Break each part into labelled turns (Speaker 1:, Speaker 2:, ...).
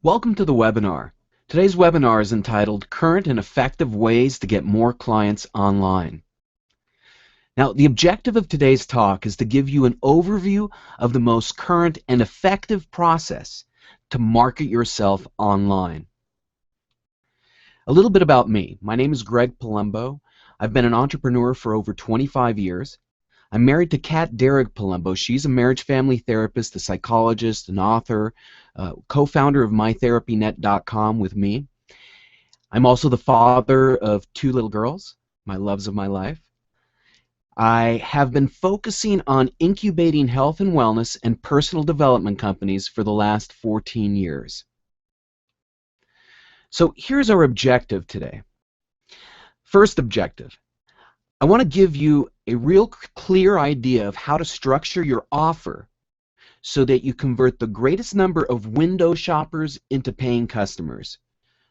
Speaker 1: Welcome to the webinar. Today's webinar is entitled Current and Effective Ways to Get More Clients Online. Now, the objective of today's talk is to give you an overview of the most current and effective process to market yourself online. A little bit about me. My name is Greg Palumbo. I've been an entrepreneur for over 25 years. I'm married to Kat Derrick Palumbo. She's a marriage family therapist, a psychologist, an author, co-founder of MyTherapyNet.com with me. I'm also the father of 2 little girls, my loves of my life. I have been focusing on incubating health and wellness and personal development companies for the last 14 years. So here's our objective today. First objective. I want to give you a real clear idea of how to structure your offer so that you convert the greatest number of window shoppers into paying customers.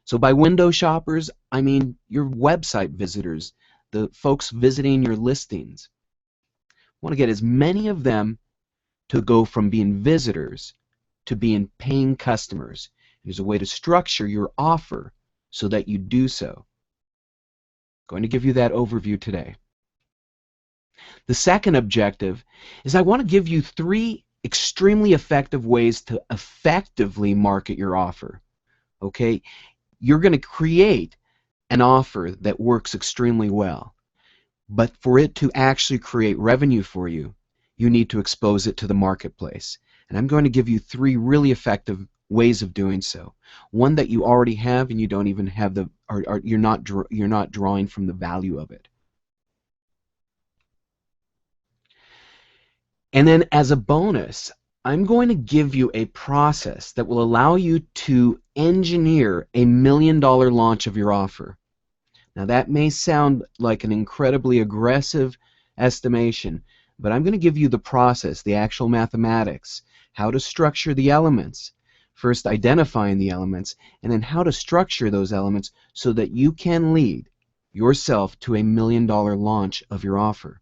Speaker 1: So by window shoppers, I mean your website visitors, the folks visiting your listings. I want to get as many of them to go from being visitors to being paying customers. There's a way to structure your offer so that you do so. Going to give you that overview today. The second objective is I want to give you 3 extremely effective ways to effectively market your offer. Okay? You're going to create an offer that works extremely well. But for it to actually create revenue for you, you need to expose it to the marketplace. And I'm going to give you 3 really effective ways of doing so. One that you already have and you don't even have the, or you're not drawing from the value of it. And then as a bonus, I'm going to give you a process that will allow you to engineer a $1 million launch of your offer. Now that may sound like an incredibly aggressive estimation, but I'm going to give you the process, the actual mathematics, how to structure the elements. First identifying the elements, and then how to structure those elements so that you can lead yourself to a $1 million launch of your offer.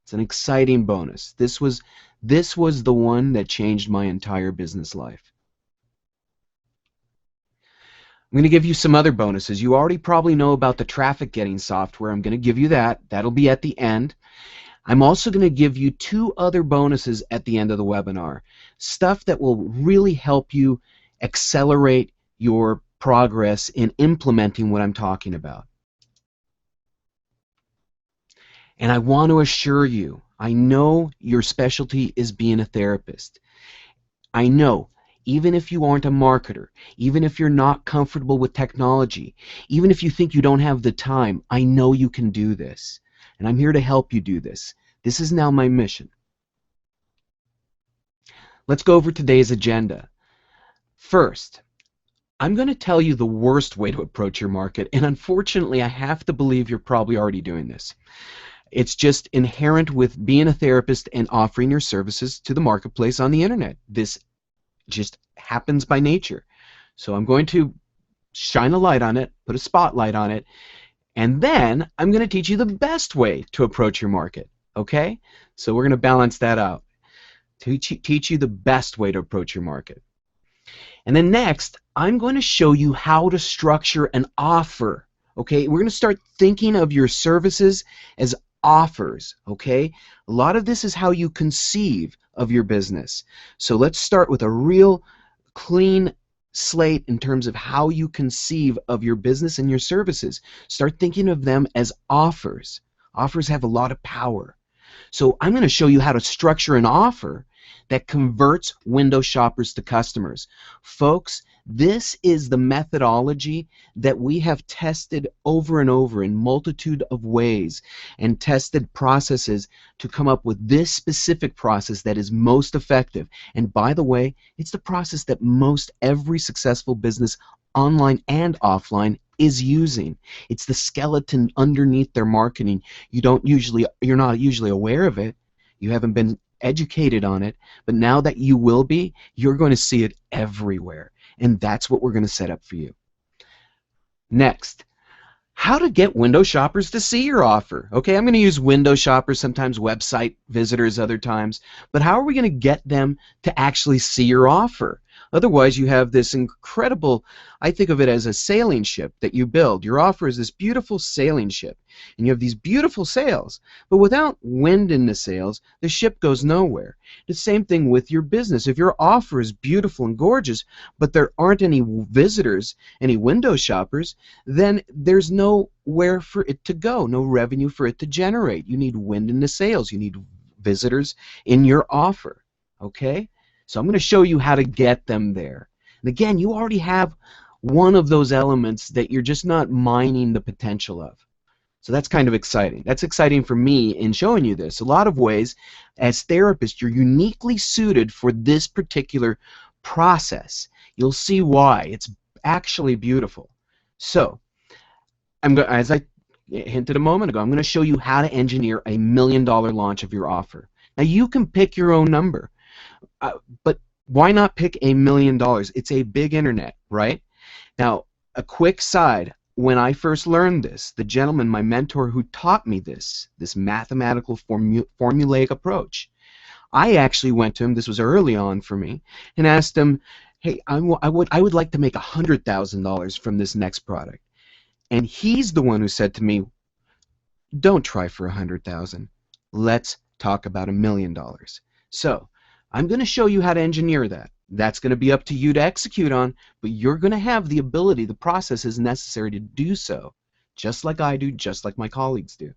Speaker 1: It's an exciting bonus. This was the one that changed my entire business life. I'm going to give you some other bonuses. You already probably know about the traffic getting software. I'm going to give you that. That'll be at the end. I'm also going to give you 2 other bonuses at the end of the webinar. Stuff that will really help you accelerate your progress in implementing what I'm talking about. And I want to assure you, I know your specialty is being a therapist. I know, even if you aren't a marketer, even if you're not comfortable with technology, even if you think you don't have the time, I know you can do this. And I'm here to help you do this. This is now my mission. Let's go over today's agenda. First, I'm going to tell you the worst way to approach your market, and unfortunately I have to believe you're probably already doing this. It's just inherent with being a therapist and offering your services to the marketplace on the internet. This just happens by nature. So I'm going to shine a light on it, put a spotlight on it, and then I'm going to teach you the best way to approach your market. Okay? So we're going to balance that out. Teach you the best way to approach your market. And then next, I'm going to show you how to structure an offer. Okay? We're going to start thinking of your services as offers. Okay? A lot of this is how you conceive of your business. So let's start with a real clean slate in terms of how you conceive of your business and your services. Start thinking of them as offers. Offers have a lot of power. So I'm going to show you how to structure an offer that converts window shoppers to customers. Folks, this is the methodology that we have tested over and over in multitude of ways and tested processes to come up with this specific process that is most effective. And by the way, it's the process that most every successful business online and offline is using. It's the skeleton underneath their marketing. You're not usually aware of it. You haven't been educated on it, but now that you will be, you're going to see it everywhere. And that's what we're going to set up for you. Next, how to get window shoppers to see your offer. Okay, I'm going to use window shoppers, sometimes website visitors other times, but how are we going to get them to actually see your offer? Otherwise, you have this incredible, I think of it as a sailing ship that you build. Your offer is this beautiful sailing ship, and you have these beautiful sails. But without wind in the sails, the ship goes nowhere. The same thing with your business. If your offer is beautiful and gorgeous, but there aren't any visitors, any window shoppers, then there's nowhere for it to go, no revenue for it to generate. You need wind in the sails. You need visitors in your offer. Okay? So I'm going to show you how to get them there. And again, you already have one of those elements that you're just not mining the potential of. So that's kind of exciting. That's exciting for me in showing you this. A lot of ways, as therapists, you're uniquely suited for this particular process. You'll see why. It's actually beautiful. So, as I hinted a moment ago, I'm going to show you how to engineer a $1 million launch of your offer. Now, you can pick your own number. But why not pick $1 million? It's a big internet, right? Now, a quick side, when I first learned this, the gentleman, my mentor who taught me this mathematical formulaic approach, I actually went to him, this was early on for me, and asked him, hey, I would like to make $100,000 from this next product. And he's the one who said to me, don't try for $100,000. Let's talk about $1 million. So, I'm going to show you how to engineer that. That's going to be up to you to execute on, but you're going to have the ability, the processes necessary to do so, just like I do, just like my colleagues do.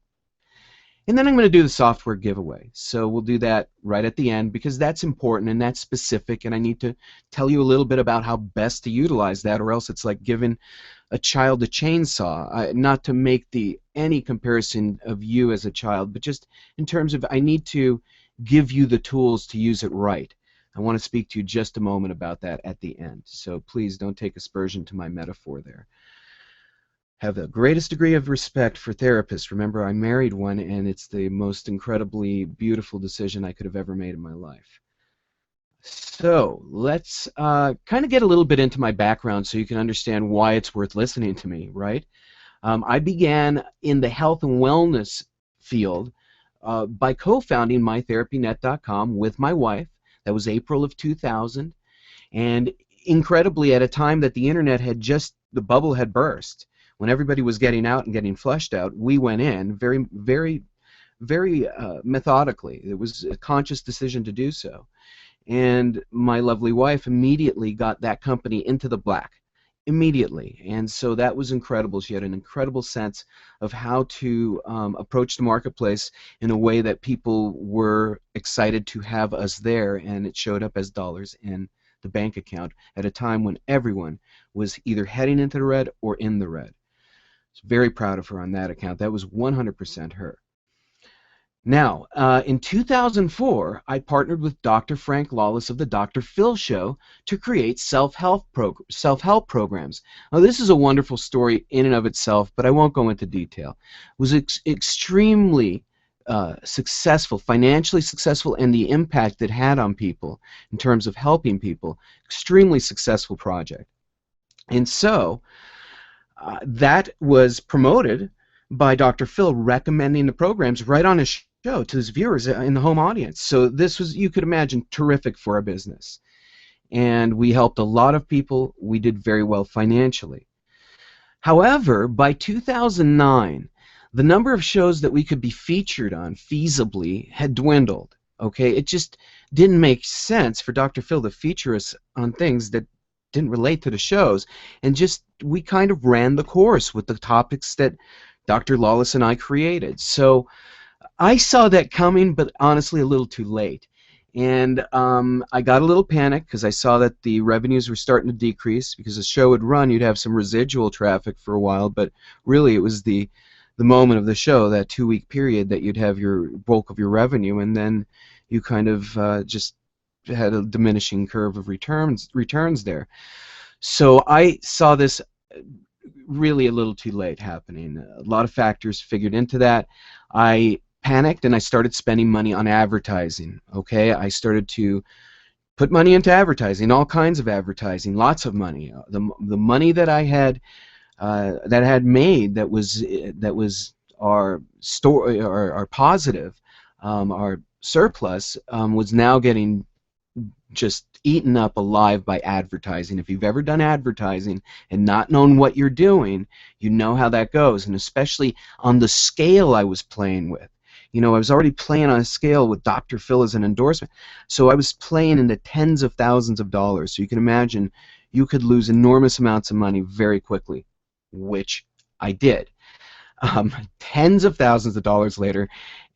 Speaker 1: And then I'm going to do the software giveaway. So we'll do that right at the end because that's important and that's specific, and I need to tell you a little bit about how best to utilize that, or else it's like giving a child a chainsaw. Not to make any comparison of you as a child, but just in terms of I need to give you the tools to use it right. I want to speak to you just a moment about that at the end. So please don't take aspersion to my metaphor there. Have the greatest degree of respect for therapists. Remember, I married one, and it's the most incredibly beautiful decision I could have ever made in my life. So let's kind of get a little bit into my background so you can understand why it's worth listening to me, right? I began in the health and wellness field by co-founding MyTherapyNet.com with my wife. That was April of 2000, and incredibly, at a time that the internet had the bubble had burst, when everybody was getting out and getting flushed out, we went in very, very, very methodically. It was a conscious decision to do so, and my lovely wife immediately got that company into the black. Immediately, and so that was incredible. She had an incredible sense of how to approach the marketplace in a way that people were excited to have us there, and it showed up as dollars in the bank account at a time when everyone was either heading into the red or in the red. So very proud of her on that account. That was 100% her. Now, in 2004, I partnered with Dr. Frank Lawless of the Dr. Phil Show to create self-help programs. Now, this is a wonderful story in and of itself, but I won't go into detail. It was extremely successful, financially successful, and the impact it had on people in terms of helping people, extremely successful project. And so that was promoted by Dr. Phil recommending the programs right on his show to his viewers in the home audience. So this was, you could imagine, terrific for our business. And we helped a lot of people. We did very well financially. However, by 2009, the number of shows that we could be featured on feasibly had dwindled. Okay, it just didn't make sense for Dr. Phil to feature us on things that didn't relate to the shows, and just we kind of ran the course with the topics that Dr. Lawless and I created. So I saw that coming, but honestly a little too late. And I got a little panicked because I saw that the revenues were starting to decrease because the show would run, you'd have some residual traffic for a while, but really it was the moment of the show, that 2-week period, that you'd have your bulk of your revenue, and then you kind of just had a diminishing curve of returns there. So I saw this really a little too late happening. A lot of factors figured into that. I panicked and I started spending money on advertising. Okay, I started to put money into advertising, all kinds of advertising, lots of money. The money that I had made that was our store, our positive, our surplus, was now getting just eaten up alive by advertising. If you've ever done advertising and not known what you're doing, you know how that goes, and especially on the scale I was playing with. You know, I was already playing on a scale with Dr. Phil as an endorsement, so I was playing into tens of thousands of dollars. So you can imagine you could lose enormous amounts of money very quickly, which I did. Tens of thousands of dollars later,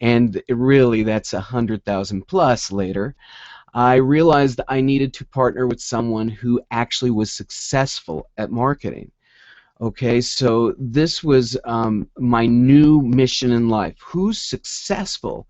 Speaker 1: and really that's 100,000 plus later, I realized I needed to partner with someone who actually was successful at marketing. Okay, so this was my new mission in life. Who's successful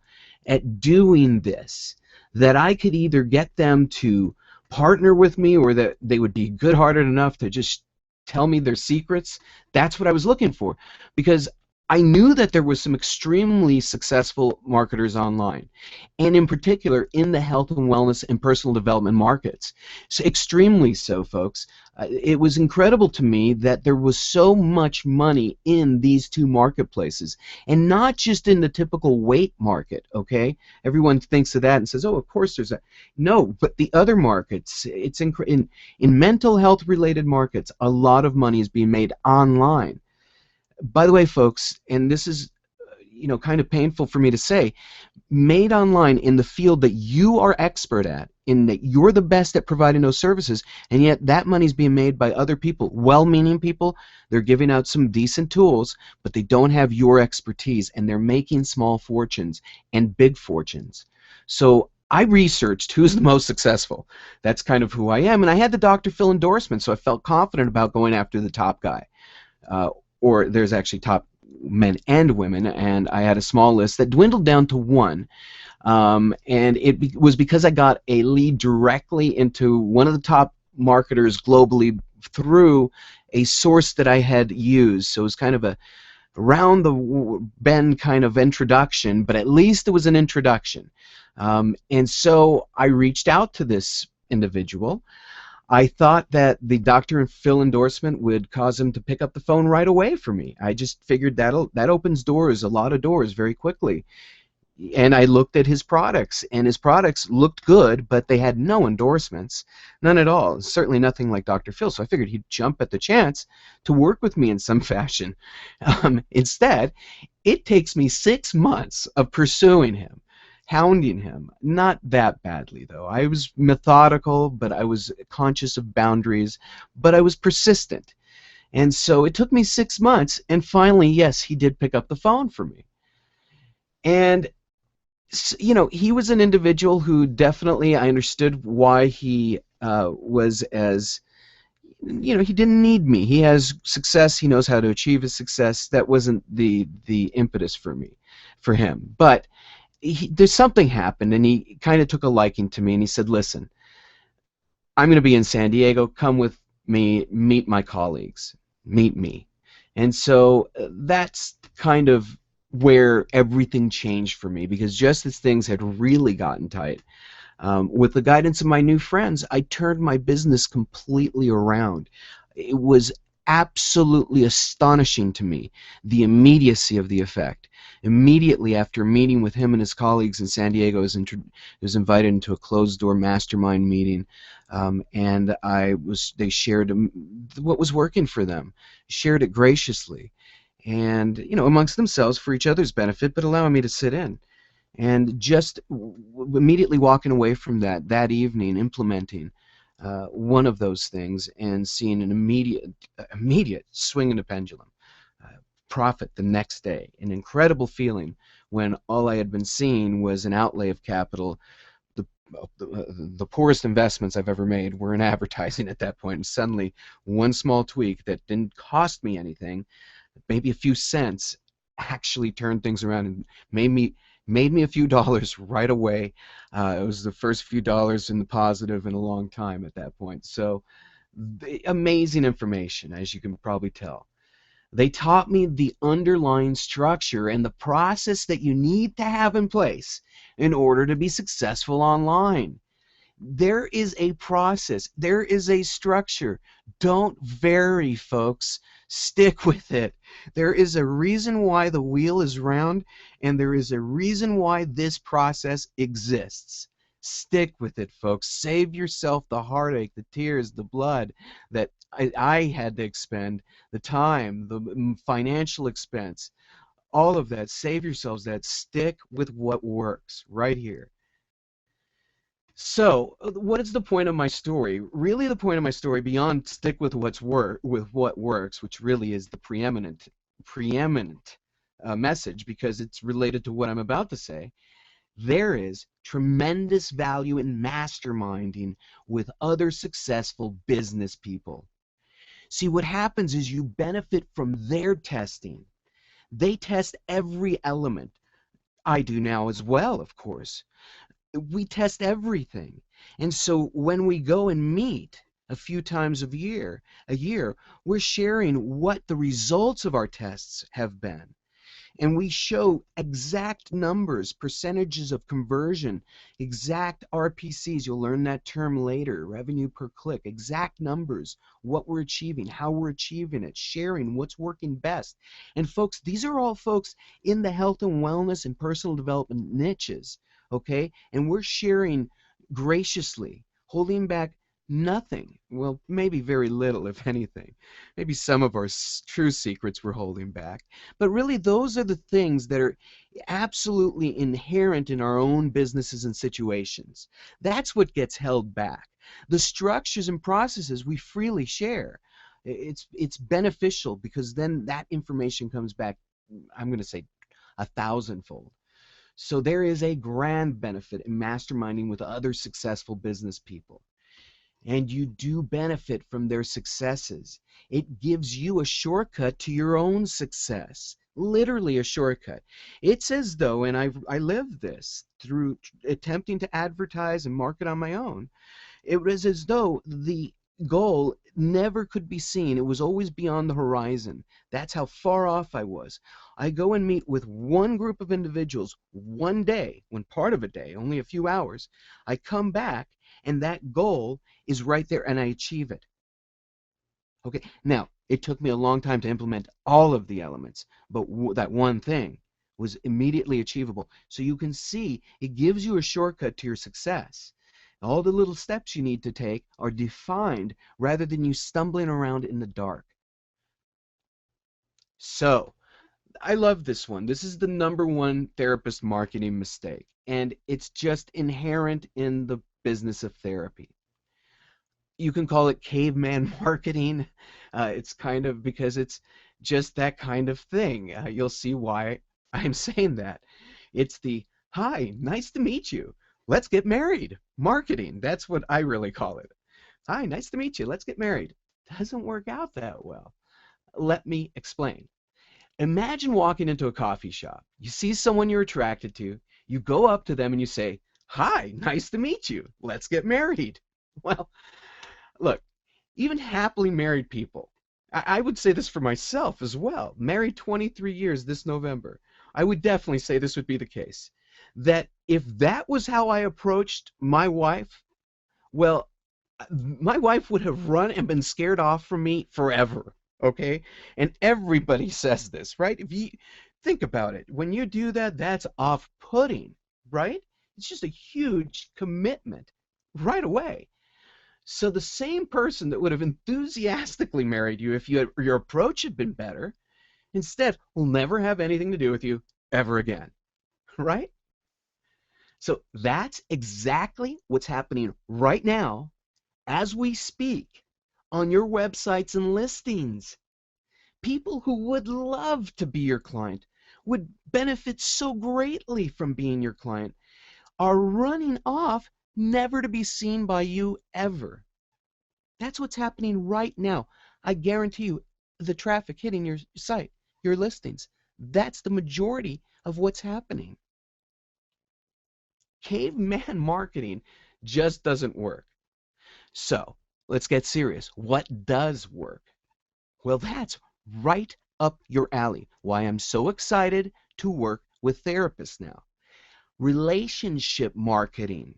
Speaker 1: at doing this? That I could either get them to partner with me or that they would be good-hearted enough to just tell me their secrets. That's what I was looking for, because I knew that there was some extremely successful marketers online, and in particular in the health and wellness and personal development markets. So extremely so, folks. It was incredible to me that there was so much money in these two marketplaces, and not just in the typical weight market. Okay, everyone thinks of that and says, "Oh, of course there's a." No, but the other markets, in mental health related markets, a lot of money is being made online. By the way, folks, and this is kind of painful for me to say, made online in the field that you are expert at, in that you're the best at providing those services, and yet that money's being made by other people, well-meaning people. They're giving out some decent tools, but they don't have your expertise, and they're making small fortunes and big fortunes. So I researched who's the most successful. That's kind of who I am, and I had the Dr. Phil endorsement, so I felt confident about going after the top guy. Or there's actually top men and women, and I had a small list that dwindled down to one, and it was because I got a lead directly into one of the top marketers globally through a source that I had used. So it was kind of a round the bend kind of introduction, but at least it was an introduction. And so I reached out to this individual. I thought that the Dr. Phil endorsement would cause him to pick up the phone right away for me. I just figured that opens doors, a lot of doors, very quickly. And I looked at his products, and his products looked good, but they had no endorsements, none at all. Certainly nothing like Dr. Phil. So I figured he'd jump at the chance to work with me in some fashion. Instead, it takes me 6 months of pursuing him, hounding him. Not that badly, though. I was methodical, but I was conscious of boundaries, but I was persistent. And so it took me 6 months, and finally, yes, he did pick up the phone for me. And he was an individual who definitely, I understood why he was as, he didn't need me. He has success. He knows how to achieve his success. That wasn't the impetus for him. But there's something happened, and he kind of took a liking to me, and he said, "Listen, I'm going to be in San Diego. Come with me, meet my colleagues, meet me." And so that's kind of where everything changed for me, because just as things had really gotten tight, with the guidance of my new friends, I turned my business completely around. It was absolutely astonishing to me, the immediacy of the effect. Immediately after meeting with him and his colleagues in San Diego, I was invited into a closed-door mastermind meeting, and they shared what was working for them, shared it graciously, and amongst themselves for each other's benefit, but allowing me to sit in. And just immediately walking away from that evening, implementing one of those things and seeing an immediate swing in the pendulum, profit the next day, an incredible feeling when all I had been seeing was an outlay of capital. The poorest investments I've ever made were in advertising at that point, and suddenly one small tweak that didn't cost me anything, maybe a few cents, actually turned things around and made me a few dollars right away. It was the first few dollars in the positive in a long time at that point. So amazing information, as you can probably tell. They taught me the underlying structure and the process that you need to have in place in order to be successful online. There is a process. There is a structure. Don't vary, folks. Stick with it. There is a reason why the wheel is round, and there is a reason why this process exists. Stick with it, folks. Save yourself the heartache, the tears, the blood that I had to expend, the time, the financial expense, all of that. Save yourselves that. Stick with what works right here. So, what is the point of my story? Really, the point of my story, beyond stick with what works, which really is the preeminent message, because it's related to what I'm about to say. There is tremendous value in masterminding with other successful business people. See, what happens is you benefit from their testing. They test every element. I do now as well, of course. We test everything. And so when we go and meet a few times a year, we're sharing what the results of our tests have been. And we show exact numbers, percentages of conversion, exact RPCs. You'll learn that term later, revenue per click, exact numbers, what we're achieving, how we're achieving it, sharing what's working best. And folks, these are all folks in the health and wellness and personal development niches, okay? And we're sharing graciously, holding back nothing. Well, maybe very little, if anything. Maybe some of our true secrets we're holding back. But really, those are the things that are absolutely inherent in our own businesses and situations. That's what gets held back. The structures and processes we freely share. It's beneficial because then that information comes back, I'm going to say, 1,000-fold. So there is a grand benefit in masterminding with other successful business people. And you do benefit from their successes. It gives you a shortcut to your own success, literally a shortcut. It's as though, and I lived this through attempting to advertise and market on my own, it was as though the goal never could be seen. It was always beyond the horizon. That's how far off I was. I go and meet with one group of individuals one day, when part of a day, only a few hours. I come back, and that goal is right there, and I achieve it. Okay, now, it took me a long time to implement all of the elements, but that one thing was immediately achievable. So you can see it gives you a shortcut to your success. All the little steps you need to take are defined rather than you stumbling around in the dark. So, I love this one. This is the #1 therapist marketing mistake, and it's just inherent in the business of therapy. You can call it caveman marketing. It's kind of because it's just that kind of thing. You'll see why I'm saying that. It's the, hi, nice to meet you. Let's get married. Marketing. That's what I really call it. Hi, nice to meet you. Let's get married. Doesn't work out that well. Let me explain. Imagine walking into a coffee shop. You see someone you're attracted to. You go up to them and you say, hi, nice to meet you. Let's get married. Well, look, even happily married people, I would say this for myself as well, married 23 years this November, I would definitely say this would be the case, that if that was how I approached my wife, well, my wife would have run and been scared off from me forever, okay? And everybody says this, right? If you think about it, when you do that, that's off-putting, right? It's just a huge commitment right away. So the same person that would have enthusiastically married you if your approach had been better, instead will never have anything to do with you ever again, right? So that's exactly what's happening right now as we speak on your websites and listings. People who would love to be your client, would benefit so greatly from being your client, are running off never to be seen by you ever. That's what's happening right now. I guarantee you the traffic hitting your site, your listings, that's the majority of what's happening. Caveman marketing just doesn't work. So let's get serious. What does work? Well, that's right up your alley. Why I'm so excited to work with therapists now. Relationship marketing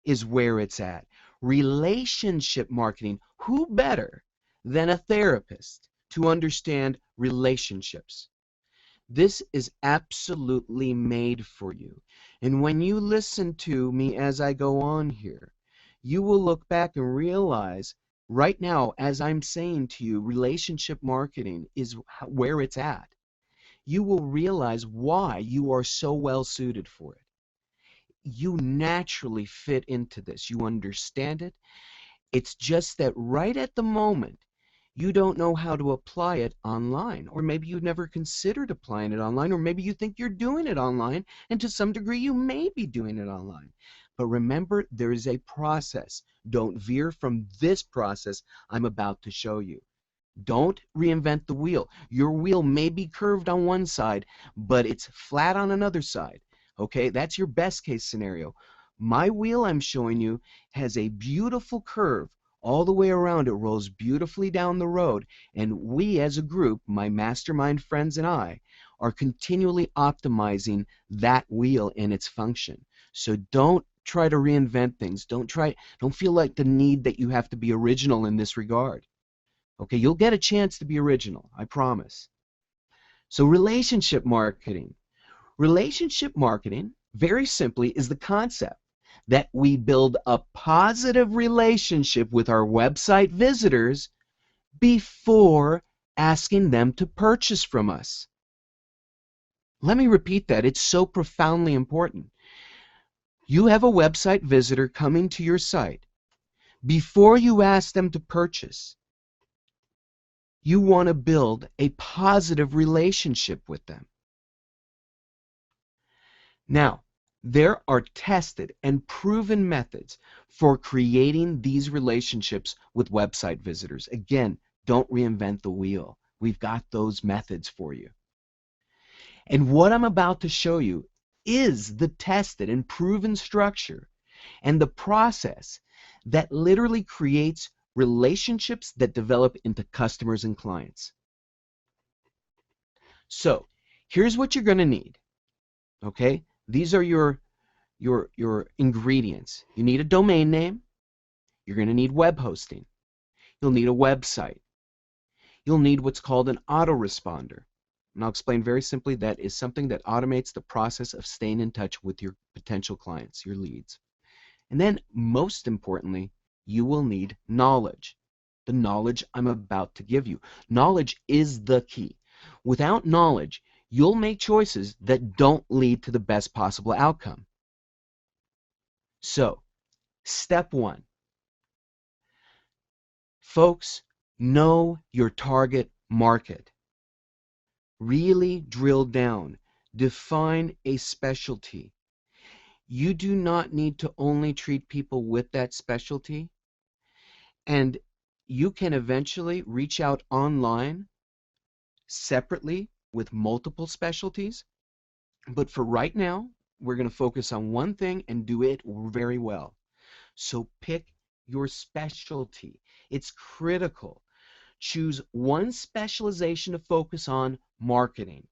Speaker 1: is where it's at. Relationship marketing. Who better than a therapist to understand relationships? This is absolutely made for you. And when you listen to me as I go on here, you will look back and realize right now, as I'm saying to you, relationship marketing is where it's at. You will realize why you are so well suited for it. You naturally fit into this. You understand it. It's just that right at the moment, you don't know how to apply it online, or maybe you've never considered applying it online, or maybe you think you're doing it online, and to some degree you may be doing it online. But remember, there is a process. Don't veer from this process I'm about to show you. Don't reinvent the wheel. Your wheel may be curved on one side, but it's flat on another side. Okay, that's your best case scenario. My wheel I'm showing you has a beautiful curve all the way around. It rolls beautifully down the road, and we as a group, my mastermind friends and I, are continually optimizing that wheel and its function. So don't try to reinvent things. Don't feel like the need that you have to be original in this regard. Okay, you'll get a chance to be original, I promise. So relationship marketing. Relationship marketing, very simply, is the concept that we build a positive relationship with our website visitors before asking them to purchase from us. Let me repeat that. It's so profoundly important. You have a website visitor coming to your site. Before you ask them to purchase, you want to build a positive relationship with them. Now, there are tested and proven methods for creating these relationships with website visitors. Again, don't reinvent the wheel. We've got those methods for you. And what I'm about to show you is the tested and proven structure and the process that literally creates relationships that develop into customers and clients. So, here's what you're going to need. Okay? These are your ingredients. You need a domain name. You're going to need web hosting. You'll need a website. You'll need what's called an autoresponder. And I'll explain very simply, that is something that automates the process of staying in touch with your potential clients, your leads. And then, most importantly, you will need knowledge. The knowledge I'm about to give you. Knowledge is the key. Without knowledge, you'll make choices that don't lead to the best possible outcome. So, step one. Folks, know your target market. Really drill down. Define a specialty. You do not need to only treat people with that specialty, and you can eventually reach out online separately with multiple specialties. But for right now, we're going to focus on one thing and do it very well. So pick your specialty. It's critical. Choose one specialization to focus on. Marketing.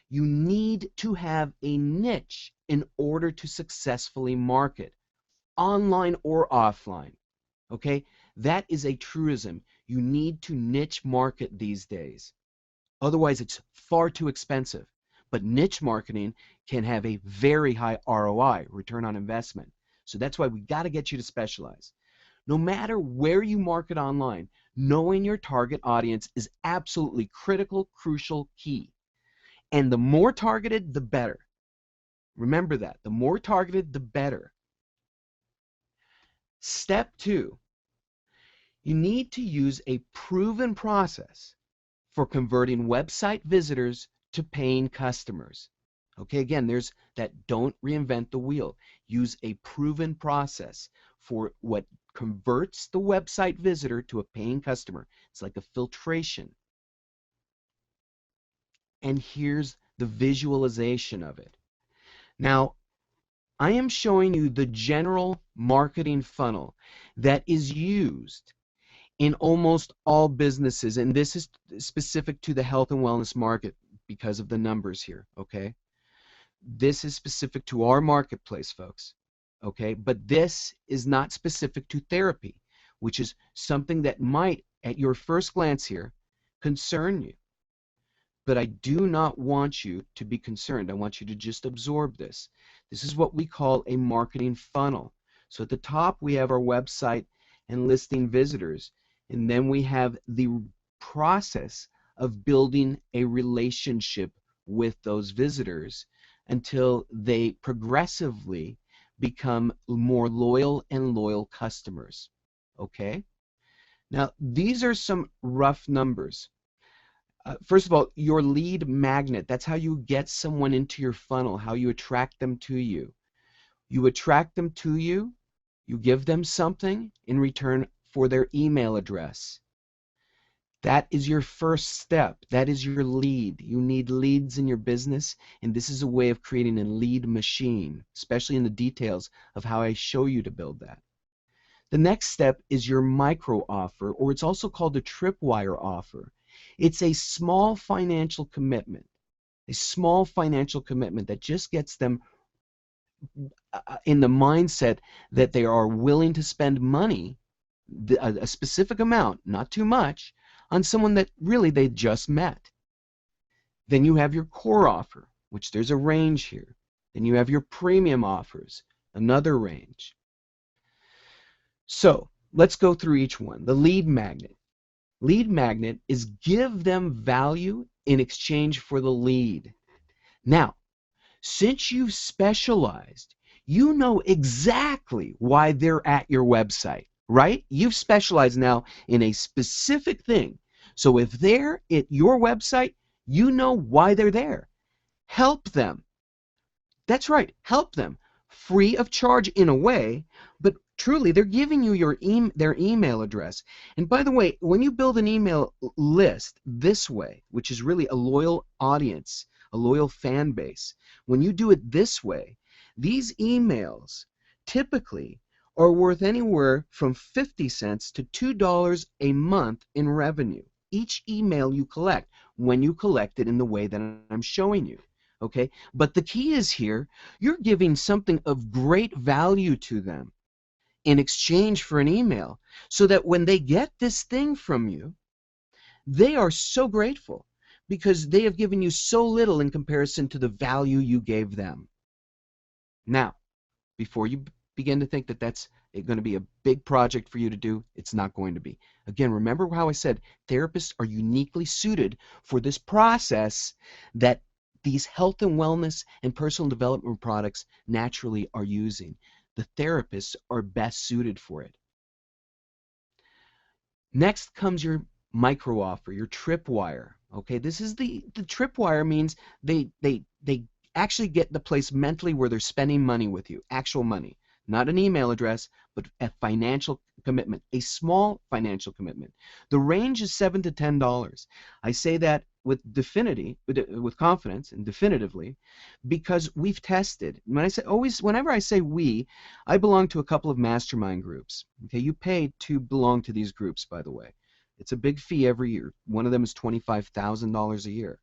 Speaker 1: You need to have a niche in order to successfully market, online or offline. Okay? That is a truism. You need to niche market these days. Otherwise, it's far too expensive. But niche marketing can have a very high ROI, return on investment. So that's why we got to get you to specialize. No matter where you market online, knowing your target audience is absolutely critical, crucial, key. And the more targeted, the better. Remember that. The more targeted, the better. Step two, you need to use a proven process for converting website visitors to paying customers. Okay, again, there's that don't reinvent the wheel. Use a proven process for what converts the website visitor to a paying customer. It's like a filtration. And here's the visualization of it. Now, I am showing you the general marketing funnel that is used in almost all businesses, and this is specific to the health and wellness market because of the numbers here, okay? This is specific to our marketplace, folks, okay? But this is not specific to therapy, which is something that might, at your first glance here, concern you. But I do not want you to be concerned. I want you to just absorb this. This is what we call a marketing funnel. So at the top, we have our website and listing visitors. And then we have the process of building a relationship with those visitors until they progressively become more loyal and loyal customers. Okay? Now, these are some rough numbers. First of all, your lead magnet, that's how you get someone into your funnel, how you attract them to you. You attract them to you, you give them something in return for their email address. That is your first step. That is your lead. You need leads in your business, and this is a way of creating a lead machine, especially in the details of how I show you to build that. The next step is your micro offer, or it's also called a tripwire offer. It's a small financial commitment, that just gets them in the mindset that they are willing to spend money, a specific amount, not too much, on someone that really they just met. Then you have your core offer, which there's a range here. Then you have your premium offers, another range. So let's go through each one. The lead magnet. Lead magnet is give them value in exchange for the lead. Now, since you've specialized, you know exactly why they're at your website, right? You've specialized now in a specific thing. So if they're at your website, you know why they're there. Help them. That's right, help them. Free of charge in a way, but truly they're giving you their email address. And by the way, when you build an email list this way, which is really a loyal audience, a loyal fan base, when you do it this way, these emails typically are worth anywhere from 50 cents to $2 a month in revenue. Each email you collect, when you collect it in the way that I'm showing you. Okay, but the key is here, you're giving something of great value to them in exchange for an email, so that when they get this thing from you, they are so grateful because they have given you so little in comparison to the value you gave them. Now, before you begin to think that that's going to be a big project for you to do, it's not going to be. Again, remember how I said therapists are uniquely suited for this process that these health and wellness and personal development products naturally are using. The therapists are best suited for it. Next comes your micro offer, your tripwire. Okay, this is the tripwire means they actually get the place mentally where they're spending money with you, actual money, not an email address, but a financial commitment, a small financial commitment. The range is $7 to $10. I say that with confidence and definitively, because we've tested. Whenever I say we, I belong to a couple of mastermind groups. Okay, you pay to belong to these groups, by the way. It's a big fee every year. One of them is $25,000 a year.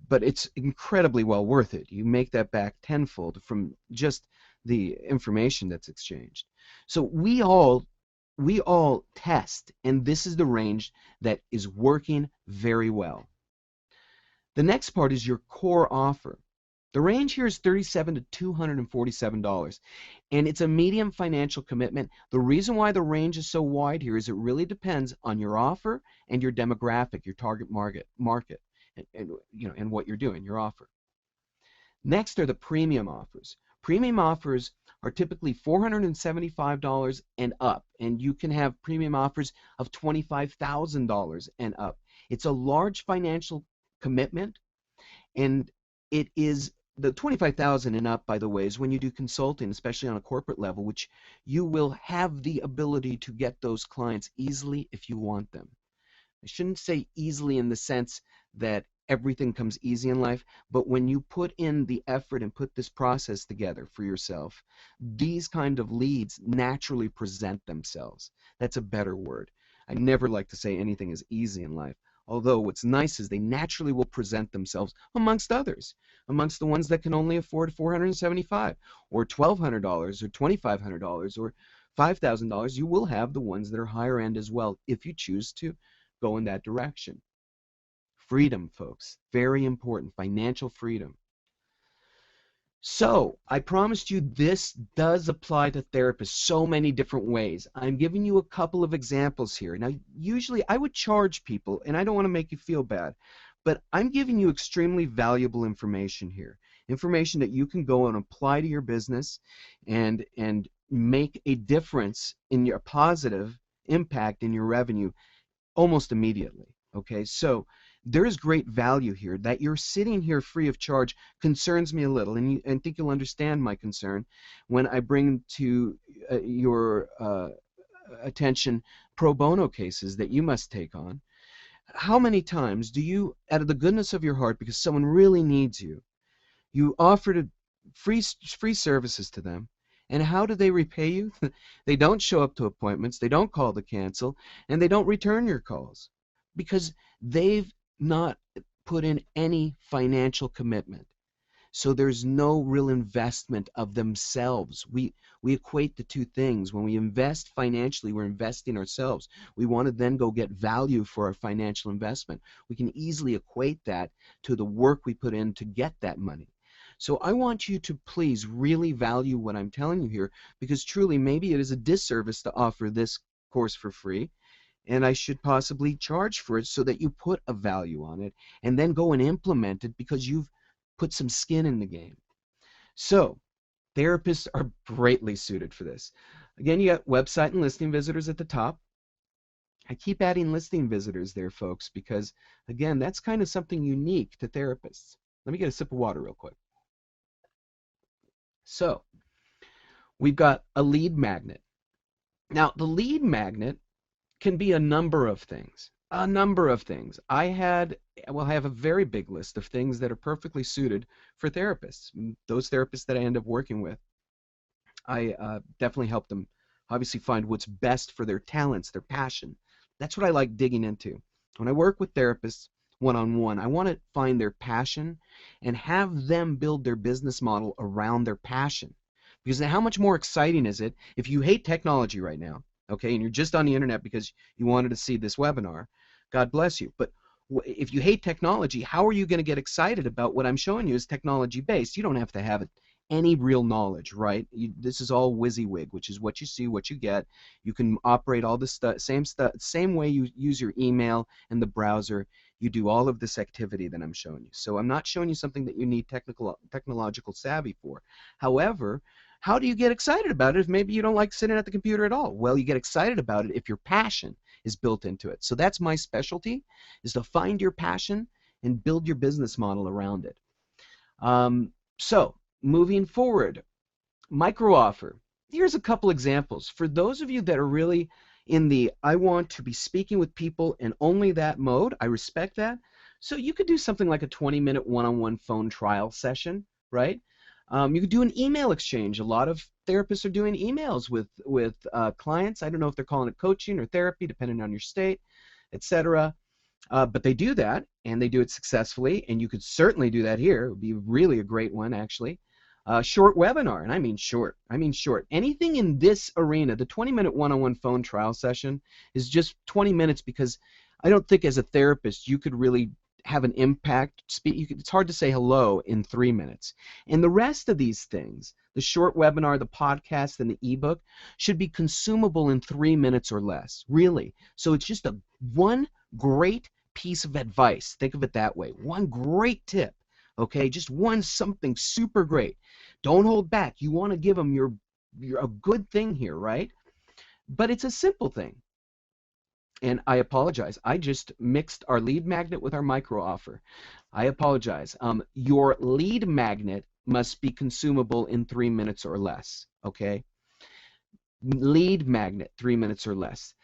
Speaker 1: But it's incredibly well worth it. You make that back tenfold from just the information that's exchanged. So we all test, and this is the range that is working very well. The next part is your core offer. The range here is $37 to $247, and it's a medium financial commitment. The reason why the range is so wide here is it really depends on your offer and your demographic, your target market, and what you're doing, your offer. Next are the premium offers. Premium offers are typically $475 and up, and you can have premium offers of $25,000 and up. It's a large financial commitment, and it is the $25,000 and up, by the way, is when you do consulting, especially on a corporate level, which you will have the ability to get those clients easily if you want them. I shouldn't say easily in the sense that everything comes easy in life, but when you put in the effort and put this process together for yourself, these kind of leads naturally present themselves. That's a better word. I never like to say anything is easy in life. Although what's nice is they naturally will present themselves amongst others, amongst the ones that can only afford $475 or $1,200 or $2,500 or $5,000. You will have the ones that are higher end as well if you choose to go in that direction. freedom, folks. Very important, financial freedom. So, I promised you this does apply to therapists so many different ways. I'm giving you a couple of examples here. Now, usually I would charge people, and I don't want to make you feel bad, but I'm giving you extremely valuable information here. Information that you can go and apply to your business and make a difference in your positive impact in your revenue almost immediately. Okay, so there is great value here. That you're sitting here free of charge concerns me a little, and I think you'll understand my concern when I bring to your attention pro bono cases that you must take on. How many times do you, out of the goodness of your heart, because someone really needs you, you offer to free services to them, and how do they repay you? They don't show up to appointments, they don't call to cancel, and they don't return your calls because they've not put in any financial commitment. So there's no real investment of themselves. We equate the two things. When we invest financially, we're investing ourselves. We want to then go get value for our financial investment. We can easily equate that to the work we put in to get that money. So I want you to please really value what I'm telling you here, because truly maybe it is a disservice to offer this course for free, and I should possibly charge for it so that you put a value on it and then go and implement it because you've put some skin in the game. So therapists are greatly suited for this. Again, you got website and listing visitors at the top. I keep adding listing visitors there, folks, because again, that's kind of something unique to therapists. Let me get a sip of water real quick. So we've got a lead magnet. Now, the lead magnet can be a number of things. A number of things. I have a very big list of things that are perfectly suited for therapists. Those therapists that I end up working with, I definitely help them obviously find what's best for their talents, their passion. That's what I like digging into. When I work with therapists one-on-one, I want to find their passion and have them build their business model around their passion. Because how much more exciting is it if you hate technology right now, okay, and you're just on the internet because you wanted to see this webinar, God bless you. But if you hate technology, how are you going to get excited about what I'm showing you is technology based? You don't have to have any real knowledge, right? This is all WYSIWYG, which is what you see, what you get. You can operate all the same way you use your email and the browser. You do all of this activity that I'm showing you. So I'm not showing you something that you need technological savvy for. However, how do you get excited about it if maybe you don't like sitting at the computer at all? Well, you get excited about it if your passion is built into it. So that's my specialty, is to find your passion and build your business model around it. So moving forward, micro offer. Here's a couple examples. For those of you that are really in the I want to be speaking with people and only that mode, I respect that. So you could do something like a 20-minute one-on-one phone trial session, right? You could do an email exchange. A lot of therapists are doing emails with clients. I don't know if they're calling it coaching or therapy, depending on your state, etc. But they do that, and they do it successfully, and you could certainly do that here. It would be really a great one, actually. Short webinar, and I mean short. I mean short. Anything in this arena, the 20-minute one-on-one phone trial session is just 20 minutes because I don't think as a therapist you could really have an impact. It's hard to say hello in 3 minutes. And the rest of these things, the short webinar, the podcast, and the ebook, should be consumable in 3 minutes or less, really. So it's just one great piece of advice. Think of it that way. One great tip. Okay, just one something super great. Don't hold back. You want to give them a good thing here, right? But it's a simple thing. And I apologize. I just mixed our lead magnet with our micro offer. I apologize. Your lead magnet must be consumable in 3 minutes or less. Okay? Lead magnet, 3 minutes or less.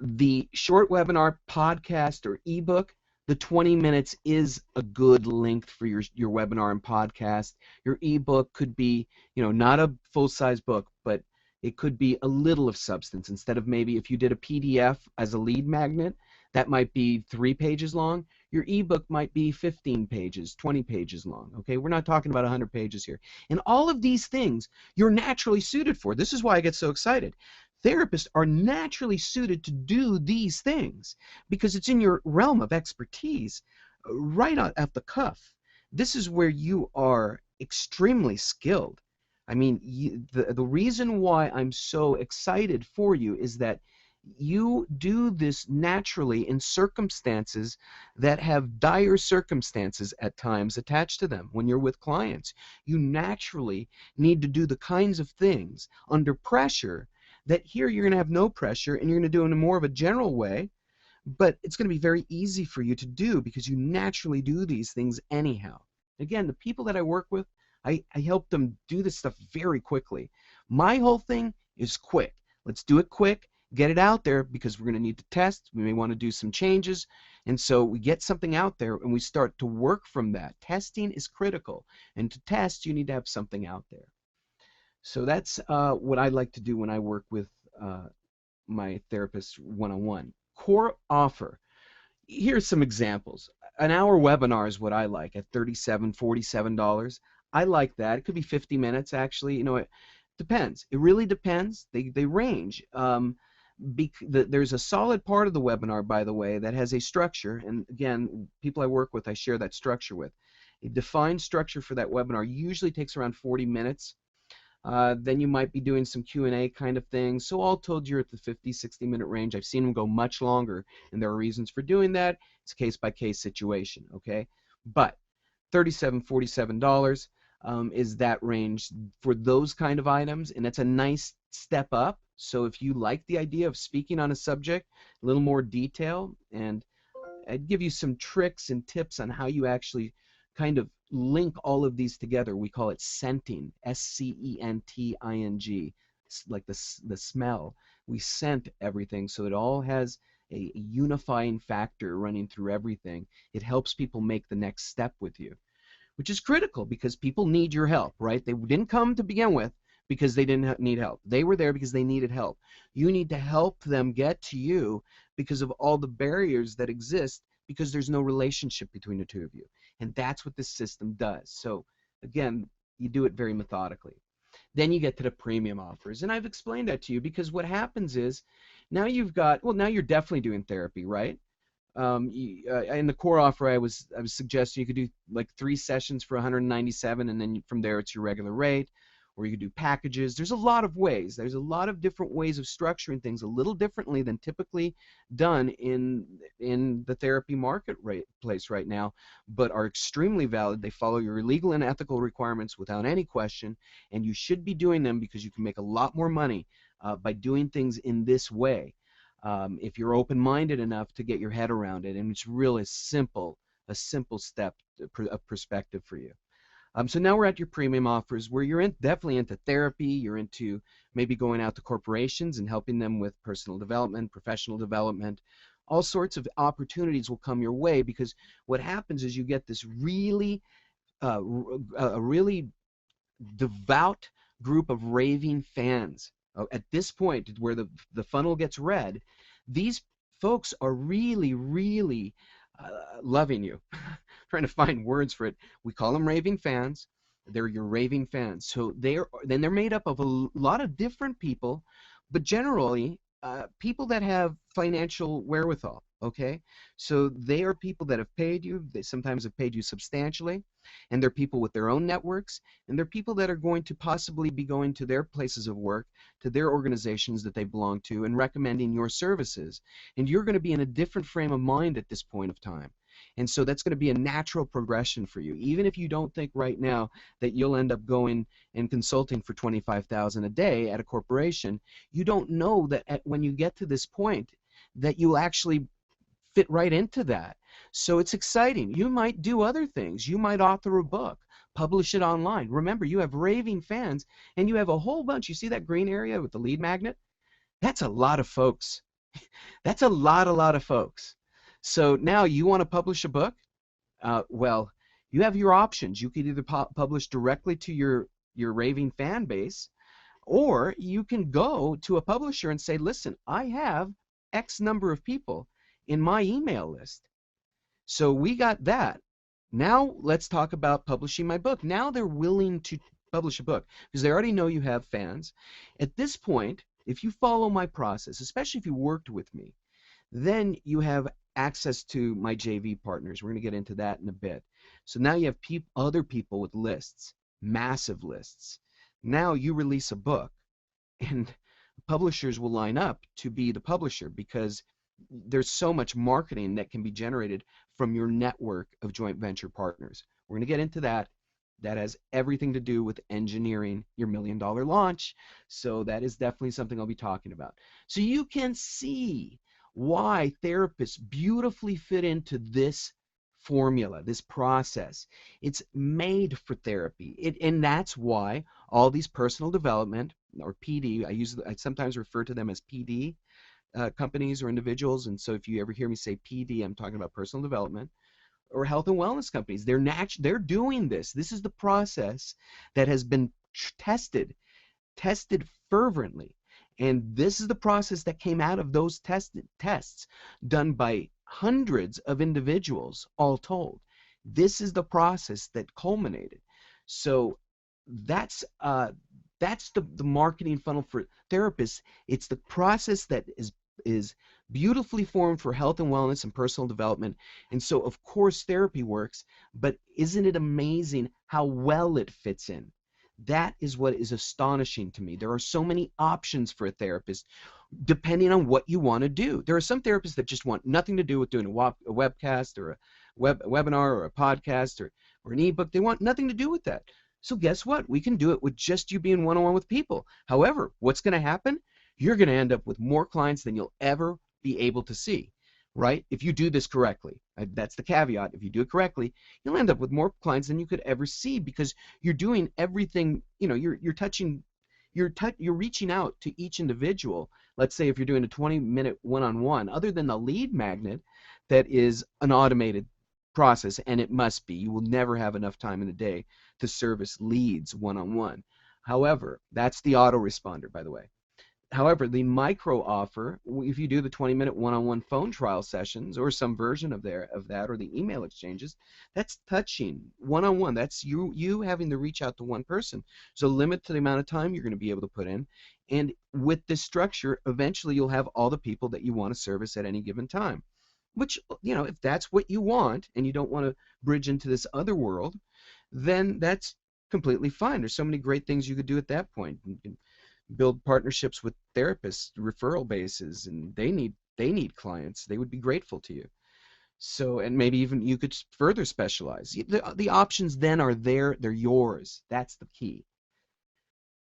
Speaker 1: The short webinar, podcast, or ebook, the 20 minutes is a good length for your webinar and podcast. Your ebook could be, not a full-size book, but it could be a little of substance. Instead of maybe if you did a PDF as a lead magnet, that might be 3 pages long. Your ebook might be 15 pages, 20 pages long. Okay, we're not talking about 100 pages here. And all of these things you're naturally suited for. This is why I get so excited. Therapists are naturally suited to do these things because it's in your realm of expertise. right at the cuff. This is where you are extremely skilled. I mean, the reason why I'm so excited for you is that you do this naturally in circumstances that have dire circumstances at times attached to them when you're with clients. You naturally need to do the kinds of things under pressure that here you're going to have no pressure and you're going to do it in more of a general way, but it's going to be very easy for you to do because you naturally do these things anyhow. Again, the people that I work with, I help them do this stuff very quickly. My whole thing is quick. Let's do it quick, get it out there because we're going to need to test. We may want to do some changes. And so we get something out there and we start to work from that. Testing is critical. And to test, you need to have something out there. So that's what I like to do when I work with my therapist one-on-one. Core offer. Here's some examples. An hour webinar is what I like at $37, $47. I like that. It could be 50 minutes actually. You know, it depends. It really depends. They range. There's a solid part of the webinar, by the way, that has a structure. And again, people I work with, I share that structure with. A defined structure for that webinar usually takes around 40 minutes. Then you might be doing some Q&A kind of things. So all told, you're at the 50, 60-minute range. I've seen them go much longer, and there are reasons for doing that. It's a case-by-case situation, okay? But $37, $47 is that range for those kind of items, and it's a nice step up. So if you like the idea of speaking on a subject, a little more detail, and I'd give you some tricks and tips on how you actually kind of link all of these together. We call it scenting, S-C-E-N-T-I-N-G, like the smell. We scent everything so it all has a unifying factor running through everything. It helps people make the next step with you, which is critical because people need your help, right? They didn't come to begin with because they didn't need help. They were there because they needed help. You need to help them get to you because of all the barriers that exist because there's no relationship between the two of you. And that's what this system does. So again, you do it very methodically. Then you get to the premium offers. And I've explained that to you because what happens is now you've got, well, now you're definitely doing therapy, right? In the core offer, I was suggesting you could do like 3 sessions for $197, and then from there it's your regular rate, or you could do packages. There's a lot of ways. There's a lot of different ways of structuring things a little differently than typically done in the therapy marketplace right now, but are extremely valid. They follow your legal and ethical requirements without any question, and you should be doing them because you can make a lot more money by doing things in this way. If you're open-minded enough to get your head around it, and it's really a simple step of perspective for you. So now we're at your premium offers where you're definitely into therapy, you're into maybe going out to corporations and helping them with personal development, professional development. All sorts of opportunities will come your way because what happens is you get this really, a really devout group of raving fans. At this point where the funnel gets red, these folks are really, really loving you. Trying to find words for it. We call them raving fans. They're your raving fans. So they're made up of a lot of different people, but generally people that have financial wherewithal. Okay, so they are people that have paid you. They sometimes have paid you substantially, and they're people with their own networks, and they're people that are going to possibly be going to their places of work, to their organizations that they belong to, and recommending your services. And you're going to be in a different frame of mind at this point of time. And so that's going to be a natural progression for you. Even if you don't think right now that you'll end up going and consulting for $25,000 a day at a corporation, you don't know that when you get to this point that you'll actually fit right into that. So it's exciting. You might do other things. You might author a book, publish it online. Remember, you have raving fans, and you have a whole bunch. You see that green area with the lead magnet? That's a lot of folks. That's a lot of folks. So now you want to publish a book? Well, you have your options. You could either publish directly to your raving fan base, or you can go to a publisher and say, listen, I have X number of people in my email list. So we got that. Now let's talk about publishing my book. Now they're willing to publish a book because they already know you have fans. At this point, if you follow my process, especially if you worked with me, then you have access to my JV partners. We're going to get into that in a bit. So now you have other people with lists, massive lists. Now you release a book, and publishers will line up to be the publisher because there's so much marketing that can be generated from your network of joint venture partners. We're going to get into that. That has everything to do with engineering your $1 million launch. So that is definitely something I'll be talking about. So you can see why therapists beautifully fit into this formula, this process. It's made for therapy. And that's why all these personal development, or PD, I sometimes refer to them as PD companies or individuals. And so if you ever hear me say PD, I'm talking about personal development, or health and wellness companies. They're doing this. This is the process that has been tested fervently. And this is the process that came out of those tests done by hundreds of individuals, all told. This is the process that culminated. So that's the marketing funnel for therapists. It's the process that is beautifully formed for health and wellness and personal development. And so of course therapy works, but isn't it amazing how well it fits in? That is what is astonishing to me. There are so many options for a therapist depending on what you want to do. There are some therapists that just want nothing to do with doing a webcast or a webinar or a podcast or an ebook. They want nothing to do with that. So guess what? We can do it with just you being one-on-one with people. However, what's going to happen? You're going to end up with more clients than you'll ever be able to see, right? If you do this correctly. That's the caveat. If you do it correctly, you'll end up with more clients than you could ever see because you're doing everything, you're reaching out to each individual. Let's say if you're doing a 20-minute one-on-one, other than the lead magnet that is an automated process, and it must be. You will never have enough time in the day to service leads one-on-one. However, that's the autoresponder, by the way. However, the micro offer, if you do the 20-minute one-on-one phone trial sessions or some version of that or the email exchanges, that's touching one-on-one. That's you having to reach out to one person. So limit to the amount of time you're going to be able to put in. And with this structure, eventually you'll have all the people that you want to service at any given time. Which, if that's what you want and you don't want to bridge into this other world, then that's completely fine. There's so many great things you could do at that point. You can build partnerships with therapists, referral bases, and they need clients. They would be grateful to you. So, and maybe even you could further specialize. The options then are there. They're yours. That's the key.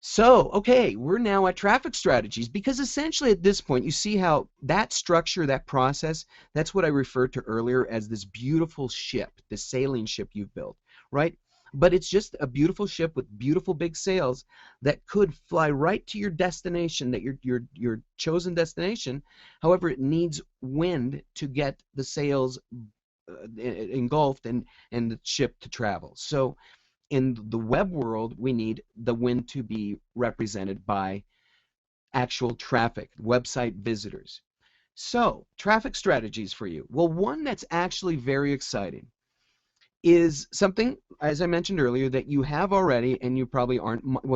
Speaker 1: So, okay, we're now at traffic strategies because essentially at this point you see how that structure, that process, that's what I referred to earlier as this beautiful ship, the sailing ship you've built, right? But it's just a beautiful ship with beautiful big sails that could fly right to your destination, that your chosen destination. However, it needs wind to get the sails engulfed and the ship to travel. So in the web world, we need the wind to be represented by actual traffic, website visitors. So, traffic strategies for you. Well, one that's actually very exciting is something, as I mentioned earlier, that you have already and you probably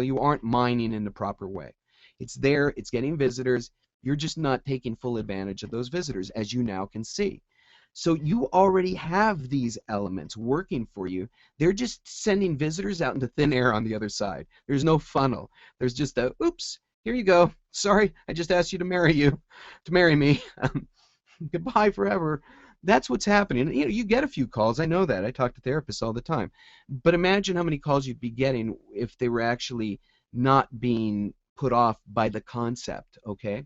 Speaker 1: you aren't mining in the proper way. It's there, it's getting visitors, you're just not taking full advantage of those visitors, as you now can see. So you already have these elements working for you. They're just sending visitors out into thin air on the other side. There's no funnel. There's just a, oops, here you go. Sorry, I just asked you to marry me. Goodbye forever. That's what's happening. You get a few calls. I know that. I talk to therapists all the time. But imagine how many calls you'd be getting if they were actually not being put off by the concept, okay?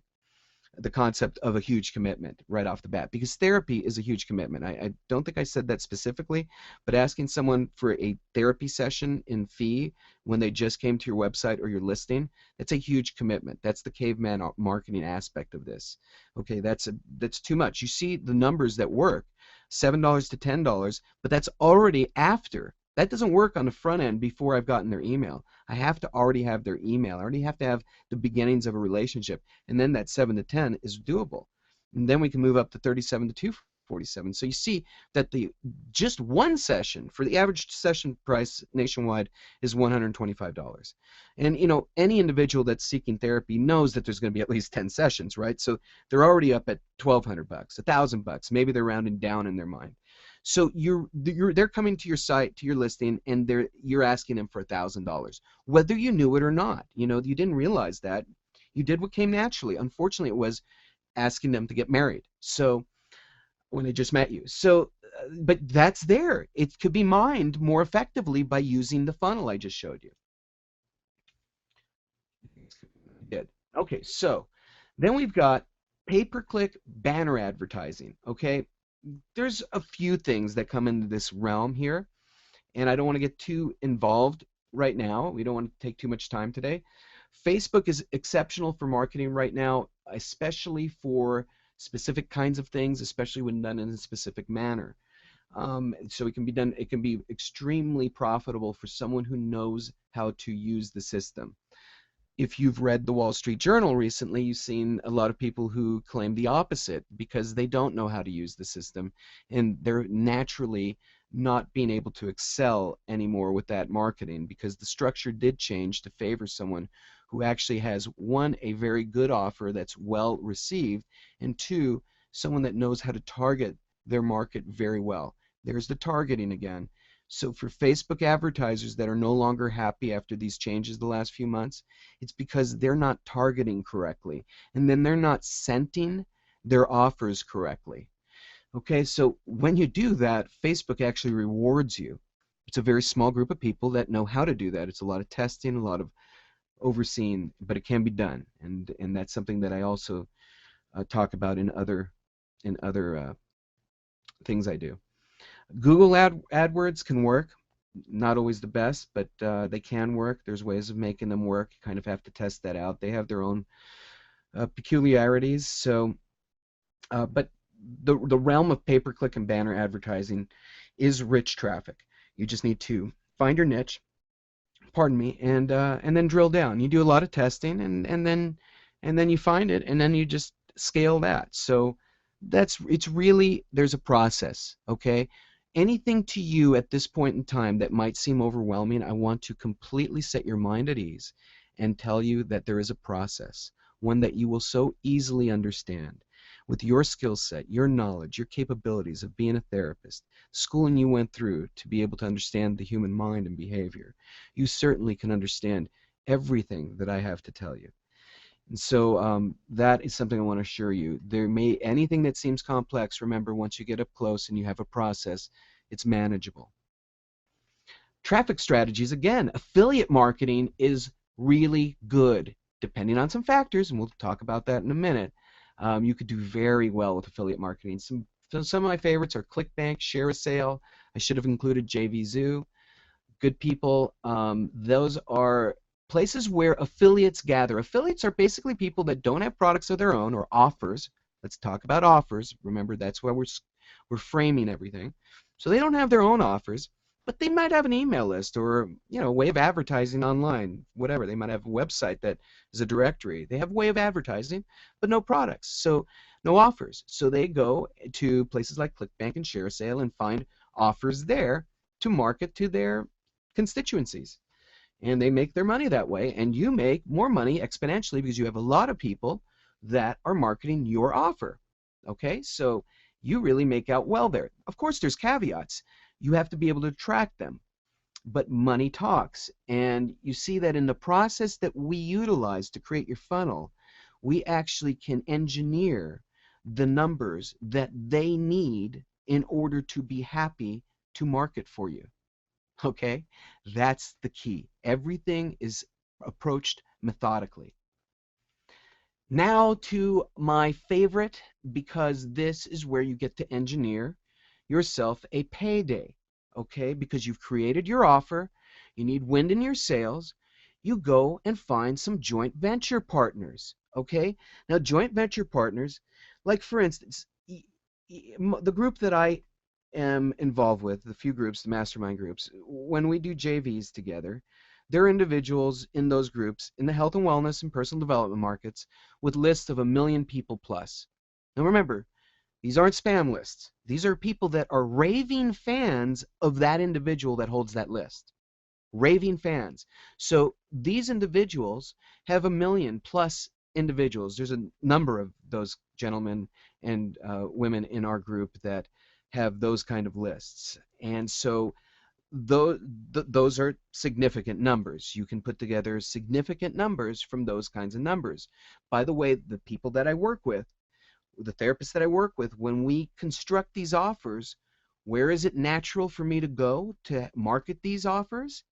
Speaker 1: The concept of a huge commitment right off the bat, because therapy is a huge commitment. I don't think I said that specifically, but asking someone for a therapy session in fee when they just came to your website or your listing, that's a huge commitment. That's the caveman marketing aspect of this. Okay, that's too much. You see the numbers that work, $7 to $10, but that's already after. That doesn't work on the front end before I've gotten their email. I have to already have their email. I already have to have the beginnings of a relationship. And then that 7 to 10 is doable. And then we can move up to 37 to $47. So you see that the just one session, for the average session price nationwide, is $125. And any individual that's seeking therapy knows that there's going to be at least 10 sessions, right? So they're already up at $1,200, $1,000. Maybe they're rounding down in their mind. So they're coming to your site, to your listing, and you're asking them for $1,000, whether you knew it or not. You didn't realize that. You did what came naturally. Unfortunately, it was asking them to get married. So when they just met you. So, but that's there. It could be mined more effectively by using the funnel I just showed you. Good. Okay, so then we've got pay-per-click banner advertising. Okay, there's a few things that come into this realm here, and I don't want to get too involved right now. We don't want to take too much time today. Facebook is exceptional for marketing right now, especially for specific kinds of things, especially when done in a specific manner. So it can be done. It can be extremely profitable for someone who knows how to use the system. If you've read the Wall Street Journal recently, you've seen a lot of people who claim the opposite because they don't know how to use the system, and they're naturally not being able to excel anymore with that marketing because the structure did change to favor someone who actually has, one, a very good offer that's well received, and two, someone that knows how to target their market very well. There's the targeting again. So for Facebook advertisers that are no longer happy after these changes the last few months, it's because they're not targeting correctly, and then they're not scenting their offers correctly. Okay, so when you do that, Facebook actually rewards you. It's a very small group of people that know how to do that. It's a lot of testing, a lot of overseeing, but it can be done, and that's something that I also talk about in other things I do. Google AdWords can work. Not always the best, but they can work. There's ways of making them work. You kind of have to test that out. They have their own peculiarities. So, but the realm of pay-per-click and banner advertising is rich traffic. You just need to find your niche, pardon me, and then drill down. You do a lot of testing, and then you find it, and then you just scale that. So it's really, there's a process, okay? Anything to you at this point in time that might seem overwhelming, I want to completely set your mind at ease and tell you that there is a process, one that you will so easily understand. With your skill set, your knowledge, your capabilities of being a therapist, schooling you went through to be able to understand the human mind and behavior, you certainly can understand everything that I have to tell you. And so that is something I want to assure you. Anything that seems complex, remember, once you get up close and you have a process, it's manageable. Traffic strategies, again, affiliate marketing is really good, depending on some factors, and we'll talk about that in a minute. You could do very well with affiliate marketing. Some of my favorites are ClickBank, ShareASale. I should have included JVZoo. Good people. Those are places where affiliates gather. Affiliates are basically people that don't have products of their own or offers. Let's talk about offers. Remember, that's where we're framing everything. So they don't have their own offers, but they might have an email list or a way of advertising online, whatever. They might have a website that is a directory. They have a way of advertising, but no products, so no offers. So they go to places like ClickBank and ShareASale and find offers there to market to their constituencies. And they make their money that way, and you make more money exponentially because you have a lot of people that are marketing your offer. Okay, so you really make out well there. Of course, there's caveats. You have to be able to attract them, but money talks. And you see that in the process that we utilize to create your funnel, we actually can engineer the numbers that they need in order to be happy to market for you. Okay, that's the key. Everything is approached methodically. Now to my favorite, because this is where you get to engineer yourself a payday. Okay, because you've created your offer, you need wind in your sails, you go and find some joint venture partners. Okay, now joint venture partners, like for instance, the group that I am involved with, the few groups, the mastermind groups, when we do JVs together, there are individuals in those groups in the health and wellness and personal development markets with lists of 1 million people plus. Now remember, These aren't spam lists. These are people that are raving fans of that individual that holds that list. Raving fans. So these individuals have 1 million+ individuals. There's a number of those gentlemen and women in our group that have those kind of lists. And so those are significant numbers. You can put together significant numbers from those kinds of numbers. By the way, the people that I work with, the therapists that I work with, when we construct these offers, where is it natural for me to go to market these offers?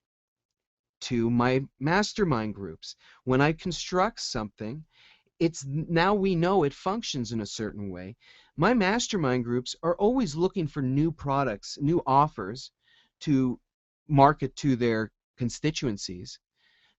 Speaker 1: To my mastermind groups. When I construct something, it's now we know it functions in a certain way. My mastermind groups are always looking for new products, new offers to market to their constituencies.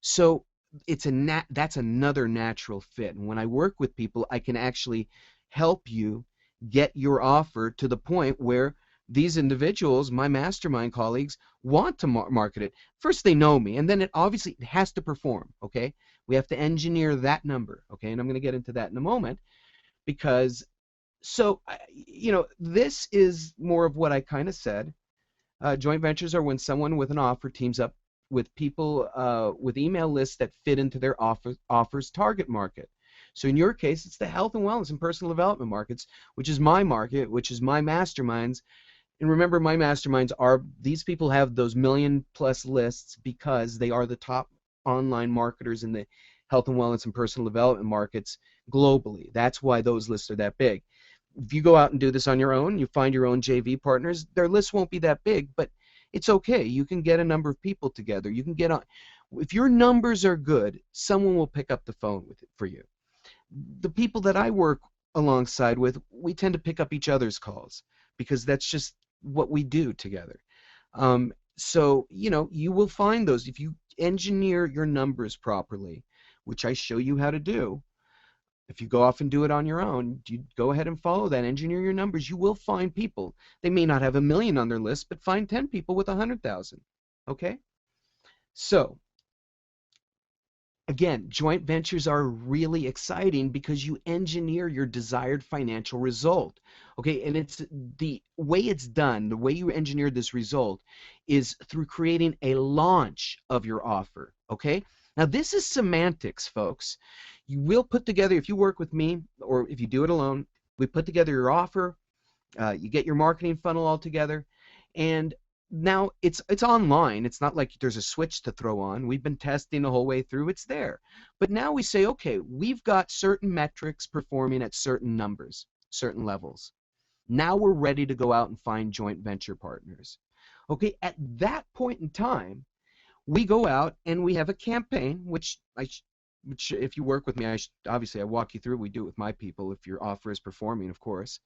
Speaker 1: So that's another natural fit. And when I work with people, I can actually help you get your offer to the point where these individuals, my mastermind colleagues, want to market it. First, they know me, and then it obviously has to perform, okay? We have to engineer that number, okay? And I'm going to get into that in a moment because, so, this is more of what I kind of said. Joint ventures are when someone with an offer teams up with people with email lists that fit into their offer's target market. So in your case, it's the health and wellness and personal development markets, which is my market, which is my masterminds. And remember, my masterminds are, these people have those 1 million+ lists because they are the top online marketers in the health and wellness and personal development markets globally. That's why those lists are that big. If you go out and do this on your own, you find your own JV partners, their lists won't be that big, but it's okay. You can get a number of people together. You can get on. If your numbers are good, someone will pick up the phone with it for you. The people that I work alongside with, we tend to pick up each other's calls because that's just what we do together. So, you will find those if you engineer your numbers properly, which I show you how to do. If you go off and do it on your own, you go ahead and follow that, engineer your numbers, you will find people. They may not have 1 million on their list, but find 10 people with 100,000. Okay? So, again, joint ventures are really exciting because you engineer your desired financial result. Okay, and it's the way it's done, the way you engineer this result is through creating a launch of your offer. Okay, now this is semantics, folks. You will put together, if you work with me or if you do it alone, we put together your offer, you get your marketing funnel all together, and now it's online. It's not like there's a switch to throw on. We've been testing the whole way through. It's there. But now we say, okay, we've got certain metrics performing at certain numbers, certain levels. Now we're ready to go out and find joint venture partners. Okay, at that point in time, we go out and we have a campaign, which if you work with me, obviously I walk you through. We do it with my people if your offer is performing, of course.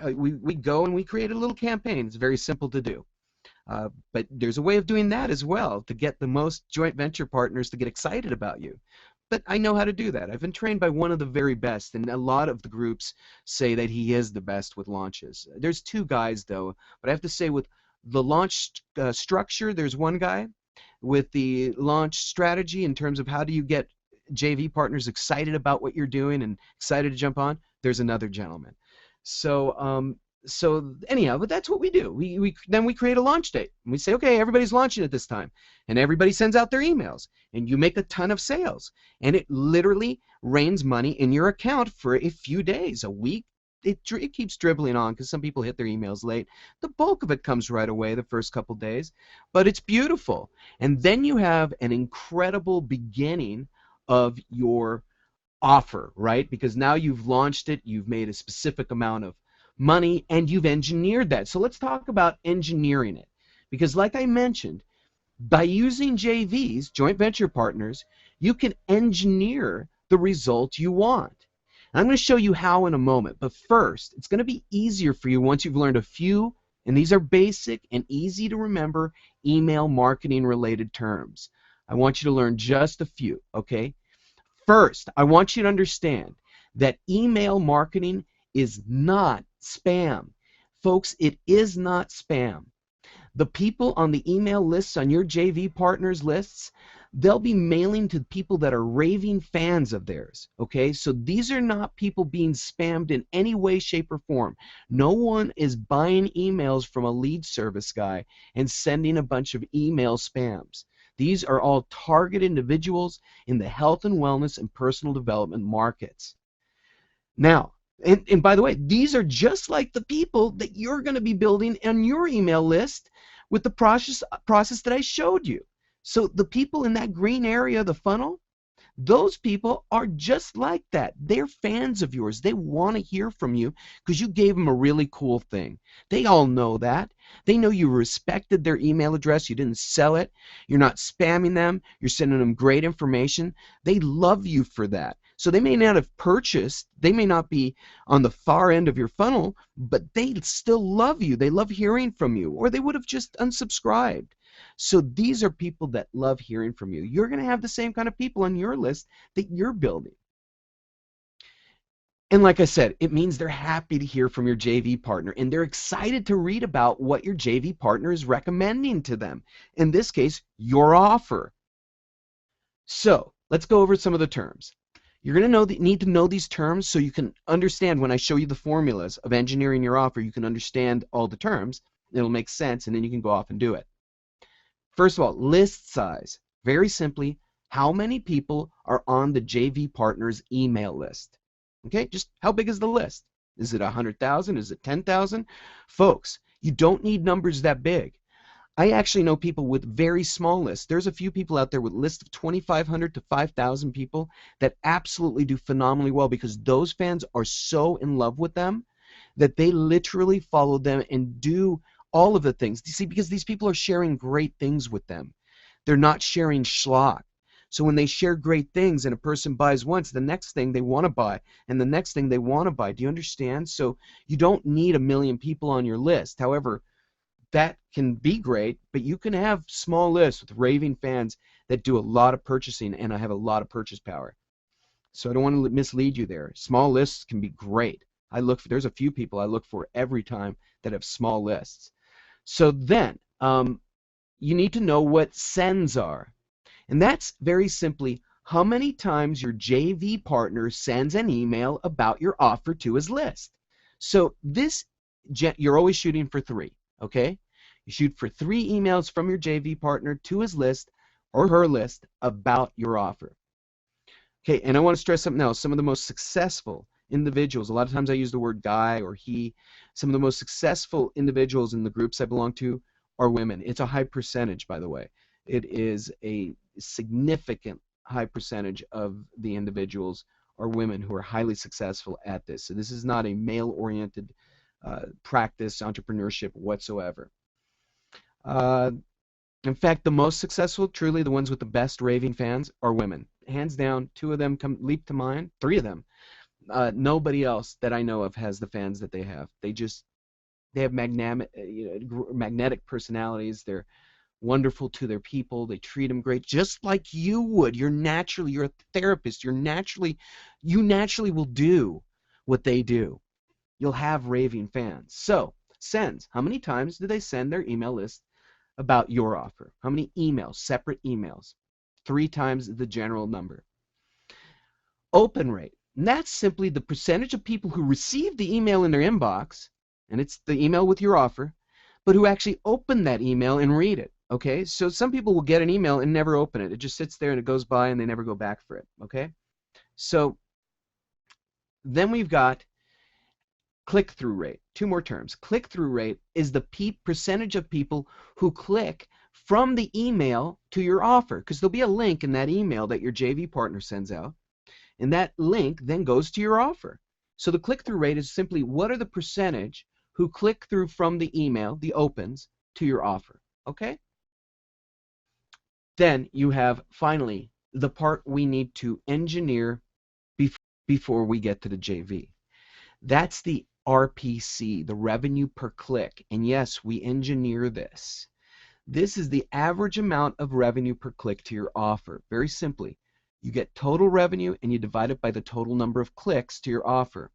Speaker 1: We go and we create a little campaign. It's very simple to do. But there's a way of doing that as well to get the most joint venture partners to get excited about you. But I know how to do that. I've been trained by one of the very best, and a lot of the groups say that he is the best with launches. There's 2 guys, though, but I have to say with the launch structure, there's one guy. With the launch strategy in terms of how do you get JV partners excited about what you're doing and excited to jump on, there's another gentleman. So anyhow, but that's what we do. Then we create a launch date. And we say, okay, everybody's launching at this time. And everybody sends out their emails. And you make a ton of sales. And it literally rains money in your account for a few days, a week. It keeps dribbling on because some people hit their emails late. The bulk of it comes right away the first couple days. But it's beautiful. And then you have an incredible beginning of your offer, right? Because now you've launched it. You've made a specific amount of money, and you've engineered that. So let's talk about engineering it. Because like I mentioned, by using JVs, joint venture partners, you can engineer the result you want. And I'm going to show you how in a moment. But first, it's going to be easier for you once you've learned a few, and these are basic and easy to remember, email marketing related terms. I want you to learn just a few, okay? First, I want you to understand that email marketing is not spam. Folks, it is not spam. The people on the email lists, on your JV partners lists, they'll be mailing to people that are raving fans of theirs. Okay, so these are not people being spammed in any way, shape, or form. No one is buying emails from a lead service guy and sending a bunch of email spams. These are all target individuals in the health and wellness and personal development markets. Now, and by the way, these are just like the people that you're going to be building on your email list with the process that I showed you. So the people in that green area of the funnel, those people are just like that. They're fans of yours. They want to hear from you because you gave them a really cool thing. They all know that. They know you respected their email address. You didn't sell it. You're not spamming them. You're sending them great information. They love you for that. So they may not have purchased. They may not be on the far end of your funnel, but they still love you. They love hearing from you, or they would have just unsubscribed. So these are people that love hearing from you. You're going to have the same kind of people on your list that you're building. And like I said, it means they're happy to hear from your JV partner, and they're excited to read about what your JV partner is recommending to them. In this case, your offer. So let's go over some of the terms. You're going to need to know these terms so you can understand when I show you the formulas of engineering your offer, you can understand all the terms. It'll make sense, and then you can go off and do it. First of all, list size. Very simply, how many people are on the JV partner's email list? Okay, just how big is the list? Is it 100,000? Is it 10,000? Folks, you don't need numbers that big. I actually know people with very small lists. There's a few people out there with lists of 2,500 to 5,000 people that absolutely do phenomenally well because those fans are so in love with them that they literally follow them and do all of the things. You see, because these people are sharing great things with them. They're not sharing schlock. So when they share great things and a person buys once, the next thing they want to buy and the next thing they want to buy. Do you understand? So you don't need 1 million people on your list. However, that can be great, but you can have small lists with raving fans that do a lot of purchasing and have a lot of purchase power. So I don't want to mislead you there. Small lists can be great. There's a few people I look for every time that have small lists. So then, you need to know what sends are. And that's very simply how many times your JV partner sends an email about your offer to his list. So you're always shooting for 3, okay? You shoot for 3 emails from your JV partner to his list or her list about your offer. Okay, and I want to stress something else. Some of the most successful individuals, a lot of times I use the word guy or he, some of the most successful individuals in the groups I belong to are women. It's a high percentage, by the way. It is a significant high percentage of the individuals are women who are highly successful at this. So this is not a male-oriented practice, entrepreneurship whatsoever. In fact, the most successful, truly the ones with the best raving fans, are women. Hands down, 2 of them leap to mind, 3 of them. Nobody else that I know of has the fans that they have. They have magnetic personalities. They're wonderful to their people. They treat them great, just like you would. You're a therapist. You naturally will do what they do. You'll have raving fans. So, sends. How many times do they send their email list about your offer? How many emails, separate emails? 3 times the general number. Open rate. And that's simply the percentage of people who receive the email in their inbox, and it's the email with your offer, but who actually open that email and read it. Okay, so some people will get an email and never open it. It just sits there and it goes by and they never go back for it. Okay, so then we've got click-through rate. 2 more terms. Click-through rate is the percentage of people who click from the email to your offer, because there'll be a link in that email that your JV partner sends out, and that link then goes to your offer. So the click-through rate is simply what are the percentage who click through from the email, the opens, to your offer. Okay? Then you have, finally, the part we need to engineer before we get to the JV. That's the RPC, the revenue per click. And yes, we engineer this. This is the average amount of revenue per click to your offer. Very simply, you get total revenue and you divide it by the total number of clicks to your offer.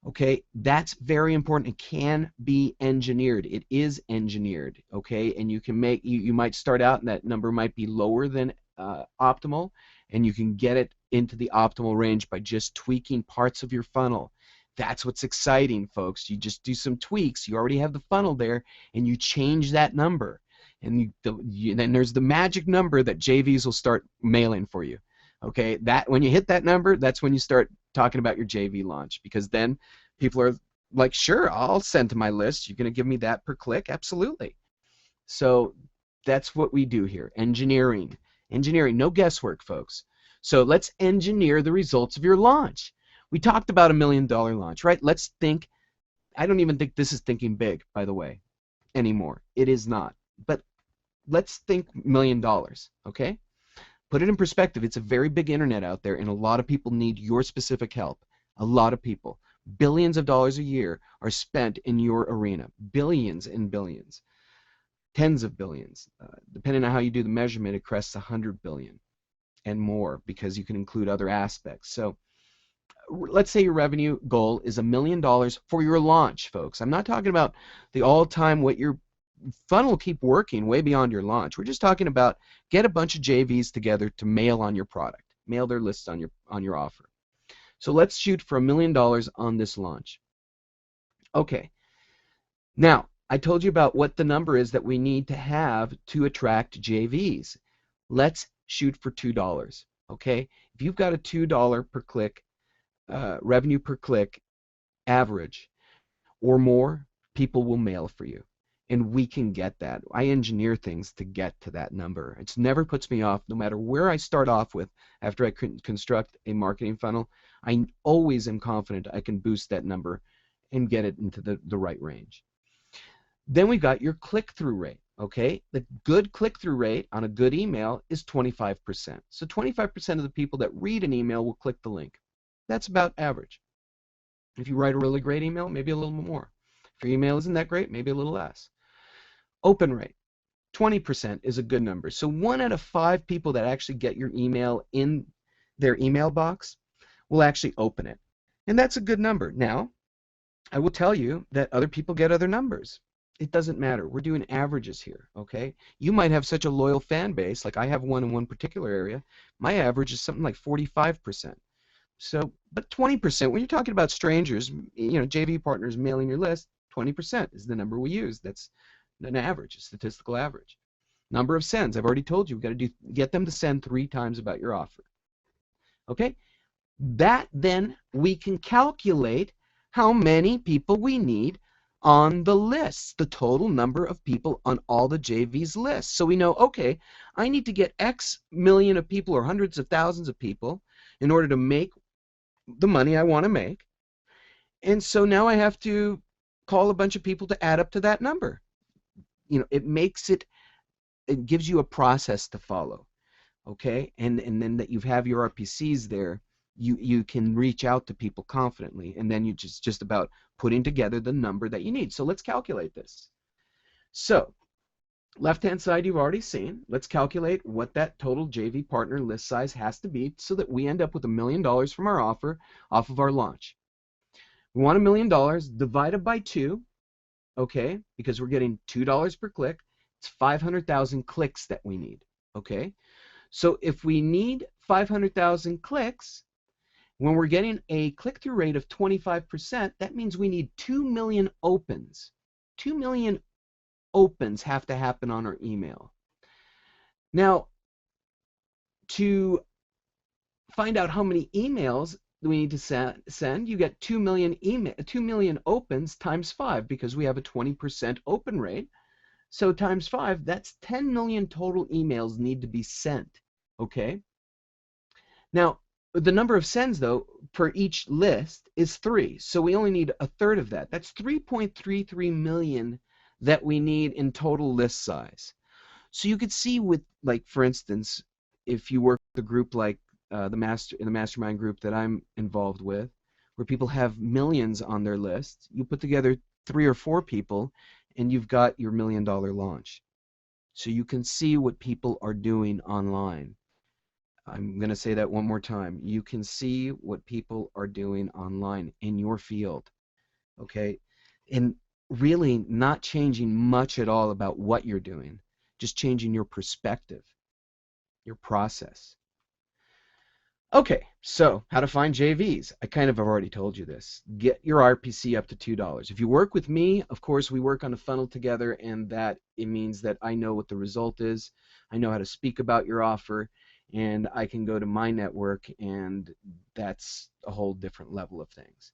Speaker 1: Okay, that's very important. It can be engineered. It is engineered. Okay, and you can you might start out and that number might be lower than optimal, and you can get it into the optimal range by just tweaking parts of your funnel. That's what's exciting, folks. You just do some tweaks. You already have the funnel there, and you change that number. And then there's the magic number that JVs will start mailing for you. Okay, that when you hit that number, that's when you start talking about your JV launch, because then people are like, sure, I'll send to my list. You're going to give me that per click? Absolutely. So that's what we do here. Engineering, no guesswork, folks. So let's engineer the results of your launch. We talked about $1 million launch, right? Let's think. I don't even think this is thinking big, by the way, anymore. It is not. But let's think $1 million, okay? Put it in perspective. It's a very big internet out there, and a lot of people need your specific help. A lot of people. Billions of dollars a year are spent in your arena. Billions and billions. Tens of billions. Depending on how you do the measurement, it crests 100 billion and more, because you can include other aspects. So let's say your revenue goal is $1 million for your launch, folks. I'm not talking about the all-time what your funnel will keep working way beyond your launch. We're just talking about get a bunch of JVs together to mail on your product, mail their lists on your offer. So let's shoot for $1 million on this launch. Okay. Now, I told you about what the number is that we need to have to attract JVs. Let's shoot for $2. Okay? If you've got a $2 per click revenue per click average or more, people will mail for you. And we can get that. I engineer things to get to that number. It never puts me off, no matter where I start off with after I construct a marketing funnel. I always am confident I can boost that number and get it into the right range. Then we've got your click-through rate. Okay, the good click-through rate on a good email is 25%. So 25% of the people that read an email will click the link. That's about average. If you write a really great email, maybe a little more. If your email isn't that great, maybe a little less. Open rate, 20% is a good number. So 1 out of 5 people that actually get your email in their email box will actually open it. And that's a good number. Now, I will tell you that other people get other numbers. It doesn't matter. We're doing averages here, okay? You might have such a loyal fan base, like I have one in one particular area. My average is something like 45%. So, but 20%, when you're talking about strangers, you know, JV partners mailing your list, 20% is the number we use. That's an average, a statistical average. Number of sends, I've already told you, we've got to get them to send 3 times about your offer. Okay? That then we can calculate how many people we need on the list, the total number of people on all the JV's lists. So we know, okay, I need to get X million of people or hundreds of thousands of people in order to make the money I want to make. And so now I have to call a bunch of people to add up to that number. You know, it gives you a process to follow, okay? And then that you have your RPCs there, you can reach out to people confidently, and then you just about putting together the number that you need. So let's calculate this. So left-hand side you've already seen. Let's calculate what that total JV partner list size has to be so that we end up with $1 million from our offer off of our launch. We want $1 million divided by 2, okay, because we're getting $2 per click. It's 500,000 clicks that we need, okay? So if we need 500,000 clicks, when we're getting a click-through rate of 25%, that means we need 2 million opens. 2 million opens have to happen on our email. Now, to find out how many emails we need to send, you get 2 million opens times 5, because we have a 20% open rate. So times 5, that's 10 million total emails need to be sent, okay? Now, the number of sends, though, per each list is 3, so we only need a third of that. That's 3.33 million that we need in total list size. So you could see with, like, for instance, if you work with a group like in the mastermind group that I'm involved with, where people have millions on their list, you put together 3 or 4 people, and you've got your $1 million launch. So you can see what people are doing online. I'm going to say that one more time. You can see what people are doing online in your field, okay? And really not changing much at all about what you're doing, just changing your perspective. your process. Okay, so how to find JVs. I kind of have already told you this. Get your RPC up to $2. If you work with me, of course, we work on a funnel together, and that it means that I know what the result is. I know how to speak about your offer, and I can go to my network, and that's a whole different level of things.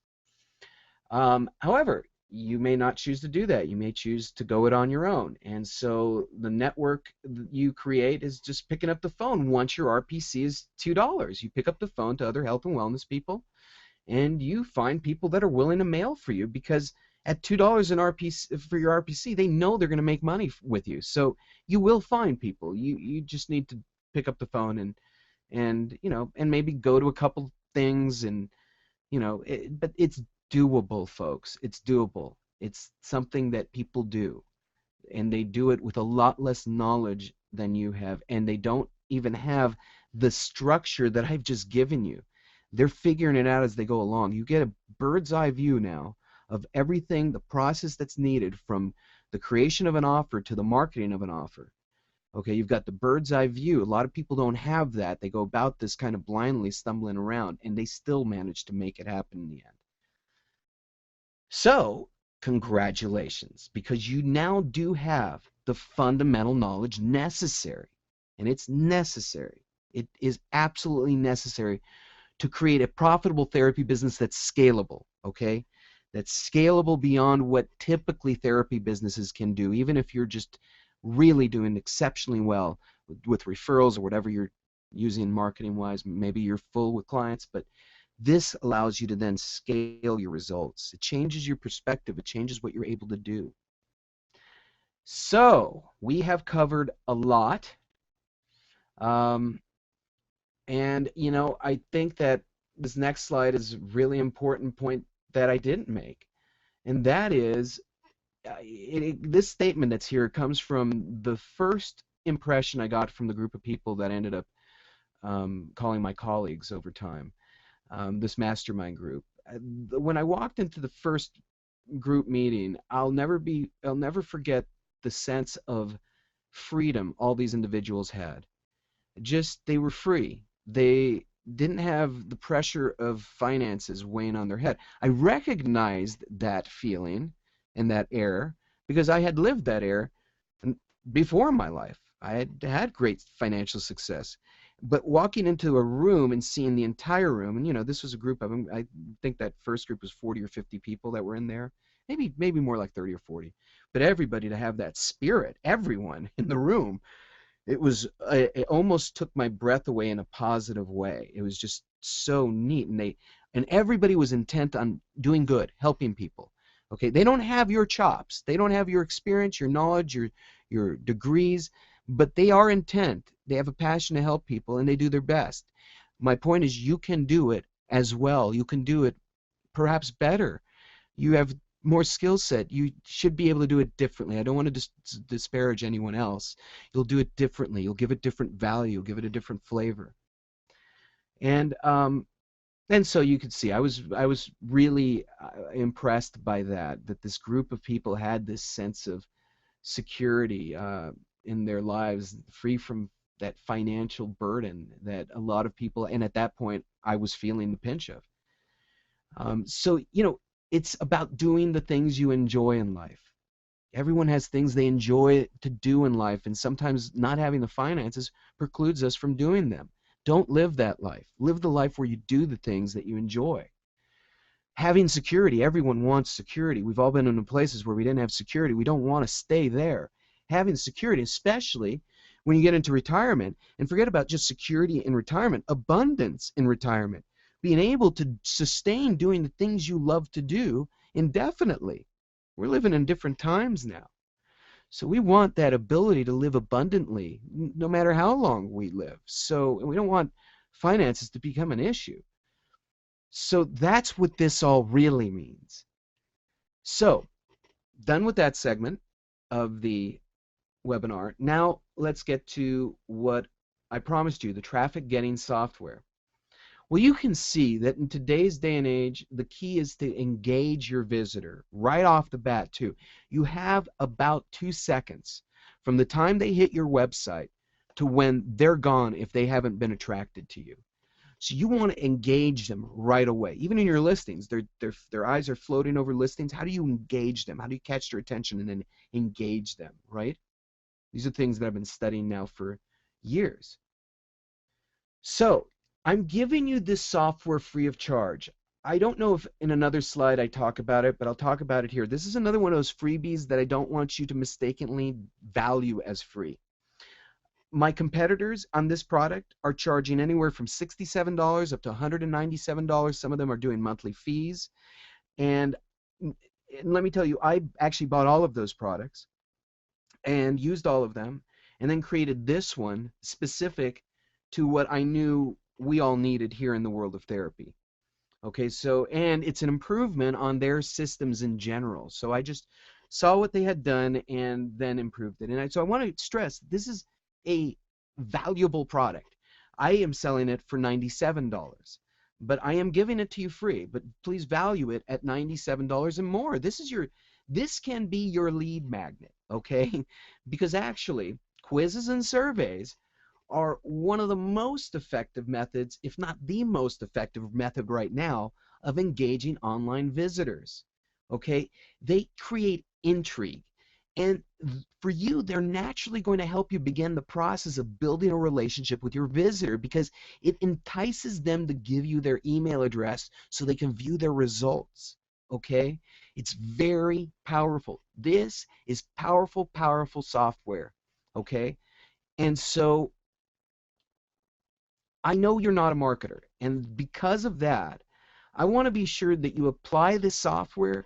Speaker 1: However, you may not choose to do that. You may choose to go it on your own. And so the network you create is just picking up the phone once your RPC is $2. You pick up the phone to other health and wellness people, and you find people that are willing to mail for you, because at $2 in RPC for your RPC, they know they're going to make money with you. So you will find people. You just need to pick up the phone and and maybe go to a couple things, and but it's doable, folks. It's doable. It's something that people do, and they do it with a lot less knowledge than you have, and they don't even have the structure that I've just given you. They're figuring it out as they go along. You get a bird's eye view now of everything, the process that's needed from the creation of an offer to the marketing of an offer. Okay, you've got the bird's eye view. A lot of people don't have that. They go about this kind of blindly, stumbling around, and they still manage to make it happen in the end. So, congratulations, because you now do have the fundamental knowledge necessary, and it's necessary. It is absolutely necessary to create a profitable therapy business that's scalable, okay? That's scalable beyond what typically therapy businesses can do, even if you're just really doing exceptionally well with referrals or whatever you're using marketing-wise. Maybe you're full with clients, but this allows you to then scale your results. It changes your perspective. It changes what you're able to do. So we have covered a lot. And I think that this next slide is a really important point that I didn't make. And that is, this statement that's here comes from the first impression I got from the group of people that ended up calling my colleagues over time. This mastermind group. When I walked into the first group meeting, I'll never forget the sense of freedom all these individuals had. They were free. They didn't have the pressure of finances weighing on their head. I recognized that feeling and that air because I had lived that air before in my life. I had had great financial success. But walking into a room and seeing the entire room, and this was a group of them, I think that first group was 40 or 50 people that were in there, maybe more like 30 or 40. But everybody to have that spirit, everyone in the room, it almost took my breath away in a positive way. It was just so neat, and everybody was intent on doing good, helping people. Okay, they don't have your chops, they don't have your experience, your knowledge, your degrees, but they are intent. They have a passion to help people, and they do their best. My point is, you can do it as well. You can do it perhaps better. You have more skill set. You should be able to do it differently. I don't want to disparage anyone else. You'll do it differently. You'll give it different value. You'll give it a different flavor. And so you could see, I was really impressed by that this group of people had this sense of security in their lives, free from that financial burden that a lot of people, and at that point I was feeling the pinch of. So it's about doing the things you enjoy in life. Everyone has things they enjoy to do in life, and sometimes not having the finances precludes us from doing them. Don't live that life. Live the life where you do the things that you enjoy. Having security, everyone wants security. We've all been in places where we didn't have security. We don't want to stay there. Having security, especially when you get into retirement, and forget about just security in retirement, abundance in retirement, being able to sustain doing the things you love to do indefinitely. We're living in different times now. So we want that ability to live abundantly no matter how long we live. So we don't want finances to become an issue. So that's what this all really means. So, done with that segment of the webinar. Now let's get to what I promised you, the traffic getting software. Well, you can see that in today's day and age, the key is to engage your visitor right off the bat too. You have about 2 seconds from the time they hit your website to when they're gone if they haven't been attracted to you. So you want to engage them right away. Even in your listings, their eyes are floating over listings. How do you engage them? How do you catch their attention and then engage them, right? These are things that I've been studying now for years. So I'm giving you this software free of charge. I don't know if in another slide I talk about it, but I'll talk about it here. This is another one of those freebies that I don't want you to mistakenly value as free. My competitors on this product are charging anywhere from $67 up to $197. Some of them are doing monthly fees. And let me tell you, I actually bought all of those products and used all of them, and then created this one specific to what I knew we all needed here in the world of therapy. Okay, so, and it's an improvement on their systems in general. So I just saw what they had done and then improved it. And so I want to stress, this is a valuable product. I am selling it for $97, but I am giving it to you free. But please value it at $97 and more. This can be your lead magnet, okay? Because actually, quizzes and surveys are one of the most effective methods, if not the most effective method right now, of engaging online visitors. Okay? They create intrigue. And for you, they're naturally going to help you begin the process of building a relationship with your visitor because it entices them to give you their email address so they can view their results. Okay? It's very powerful. This is powerful, powerful software. Okay? And so I know you're not a marketer, and because of that, I want to be sure that you apply this software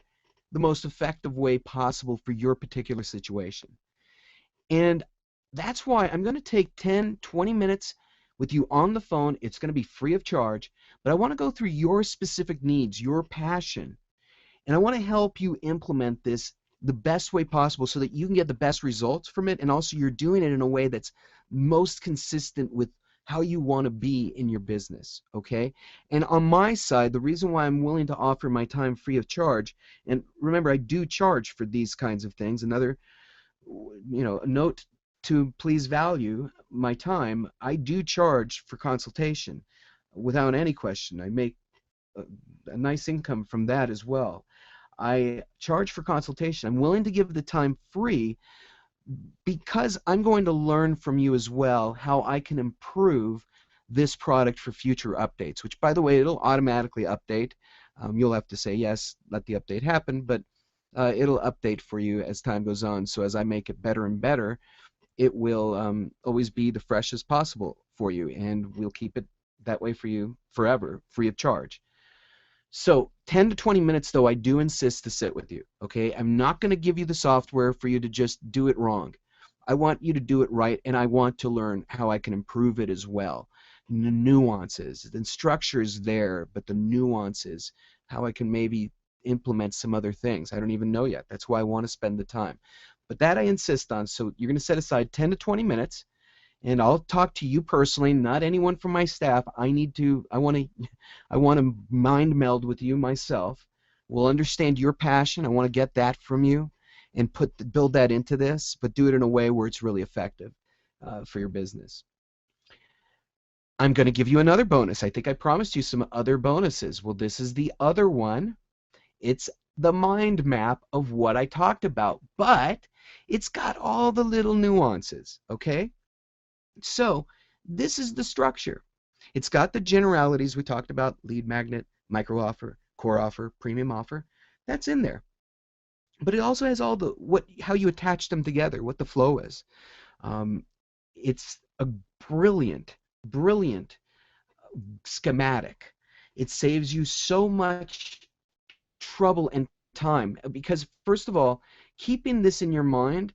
Speaker 1: the most effective way possible for your particular situation. And that's why I'm going to take 10, 20 minutes with you on the phone. It's going to be free of charge, but I want to go through your specific needs, your passion, and I want to help you implement this the best way possible so that you can get the best results from it, and also you're doing it in a way that's most consistent with how you want to be in your business, okay? And on my side, the reason why I'm willing to offer my time free of charge, and remember, I do charge for these kinds of things. Another, note to please value my time. I do charge for consultation without any question. I make a nice income from that as well. I charge for consultation. I'm willing to give the time free because I'm going to learn from you as well how I can improve this product for future updates, which, by the way, it'll automatically update. You'll have to say, yes, let the update happen, but it'll update for you as time goes on. So as I make it better and better, it will always be the freshest possible for you, and we'll keep it that way for you forever, free of charge. So 10 to 20 minutes, though, I do insist to sit with you, okay? I'm not going to give you the software for you to just do it wrong. I want you to do it right, and I want to learn how I can improve it as well. The nuances, the structure is there, but the nuances, how I can maybe implement some other things. I don't even know yet. That's why I want to spend the time. But that I insist on. So you're going to set aside 10 to 20 minutes. And I'll talk to you personally, not anyone from my staff. I want to mind meld with you myself. We'll understand your passion. I want to get that from you and build that into this, but do it in a way where it's really effective for your business. I'm going to give you another bonus. I think I promised you some other bonuses. Well, this is the other one. It's the mind map of what I talked about, but it's got all the little nuances, okay? So this is the structure. It's got the generalities we talked about: lead magnet, micro offer, core offer, premium offer. That's in there. But it also has all how you attach them together, what the flow is. It's a brilliant schematic. It saves you so much trouble and time because, first of all, keeping this in your mind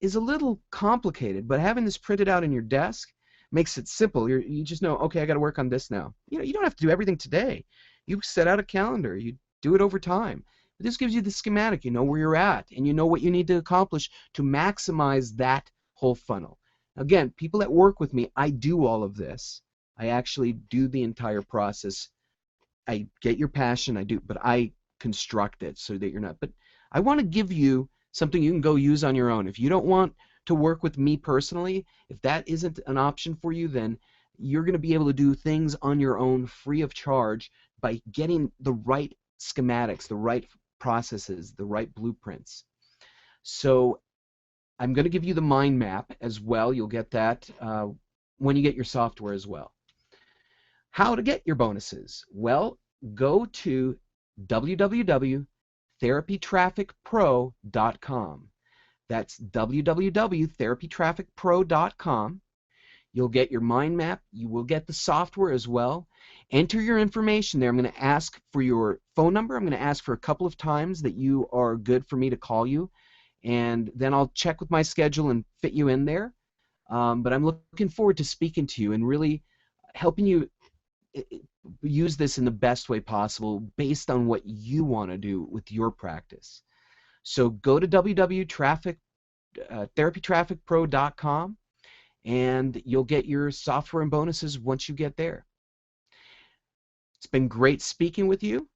Speaker 1: is a little complicated, but having this printed out in your desk makes it simple. You just know, okay, I got to work on this now. You don't have to do everything today. You set out a calendar. You do it over time. But this gives you the schematic. You know where you're at, and you know what you need to accomplish to maximize that whole funnel. Again, people that work with me, I do all of this. I actually do the entire process. I get your passion, but I construct it so that you're not. But I want to give you something you can go use on your own. If you don't want to work with me personally, if that isn't an option for you, then you're going to be able to do things on your own free of charge by getting the right schematics, the right processes, the right blueprints. So I'm going to give you the mind map as well. You'll get that when you get your software as well. How to get your bonuses? Well, go to www.therapytrafficpro.com. That's www.therapytrafficpro.com. You'll get your mind map. You will get the software as well. Enter your information there. I'm going to ask for your phone number. I'm going to ask for a couple of times that you are good for me to call you, and then I'll check with my schedule and fit you in there. But I'm looking forward to speaking to you and really helping you use this in the best way possible based on what you want to do with your practice. So go to www.therapytrafficpro.com and you'll get your software and bonuses once you get there. It's been great speaking with you,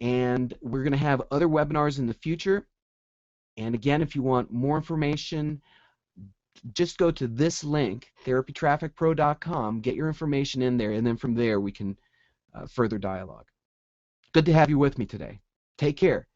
Speaker 1: and we're going to have other webinars in the future. And again, if you want more information, just go to this link, therapytrafficpro.com, get your information in there, and then from there we can further dialogue. Good to have you with me today. Take care.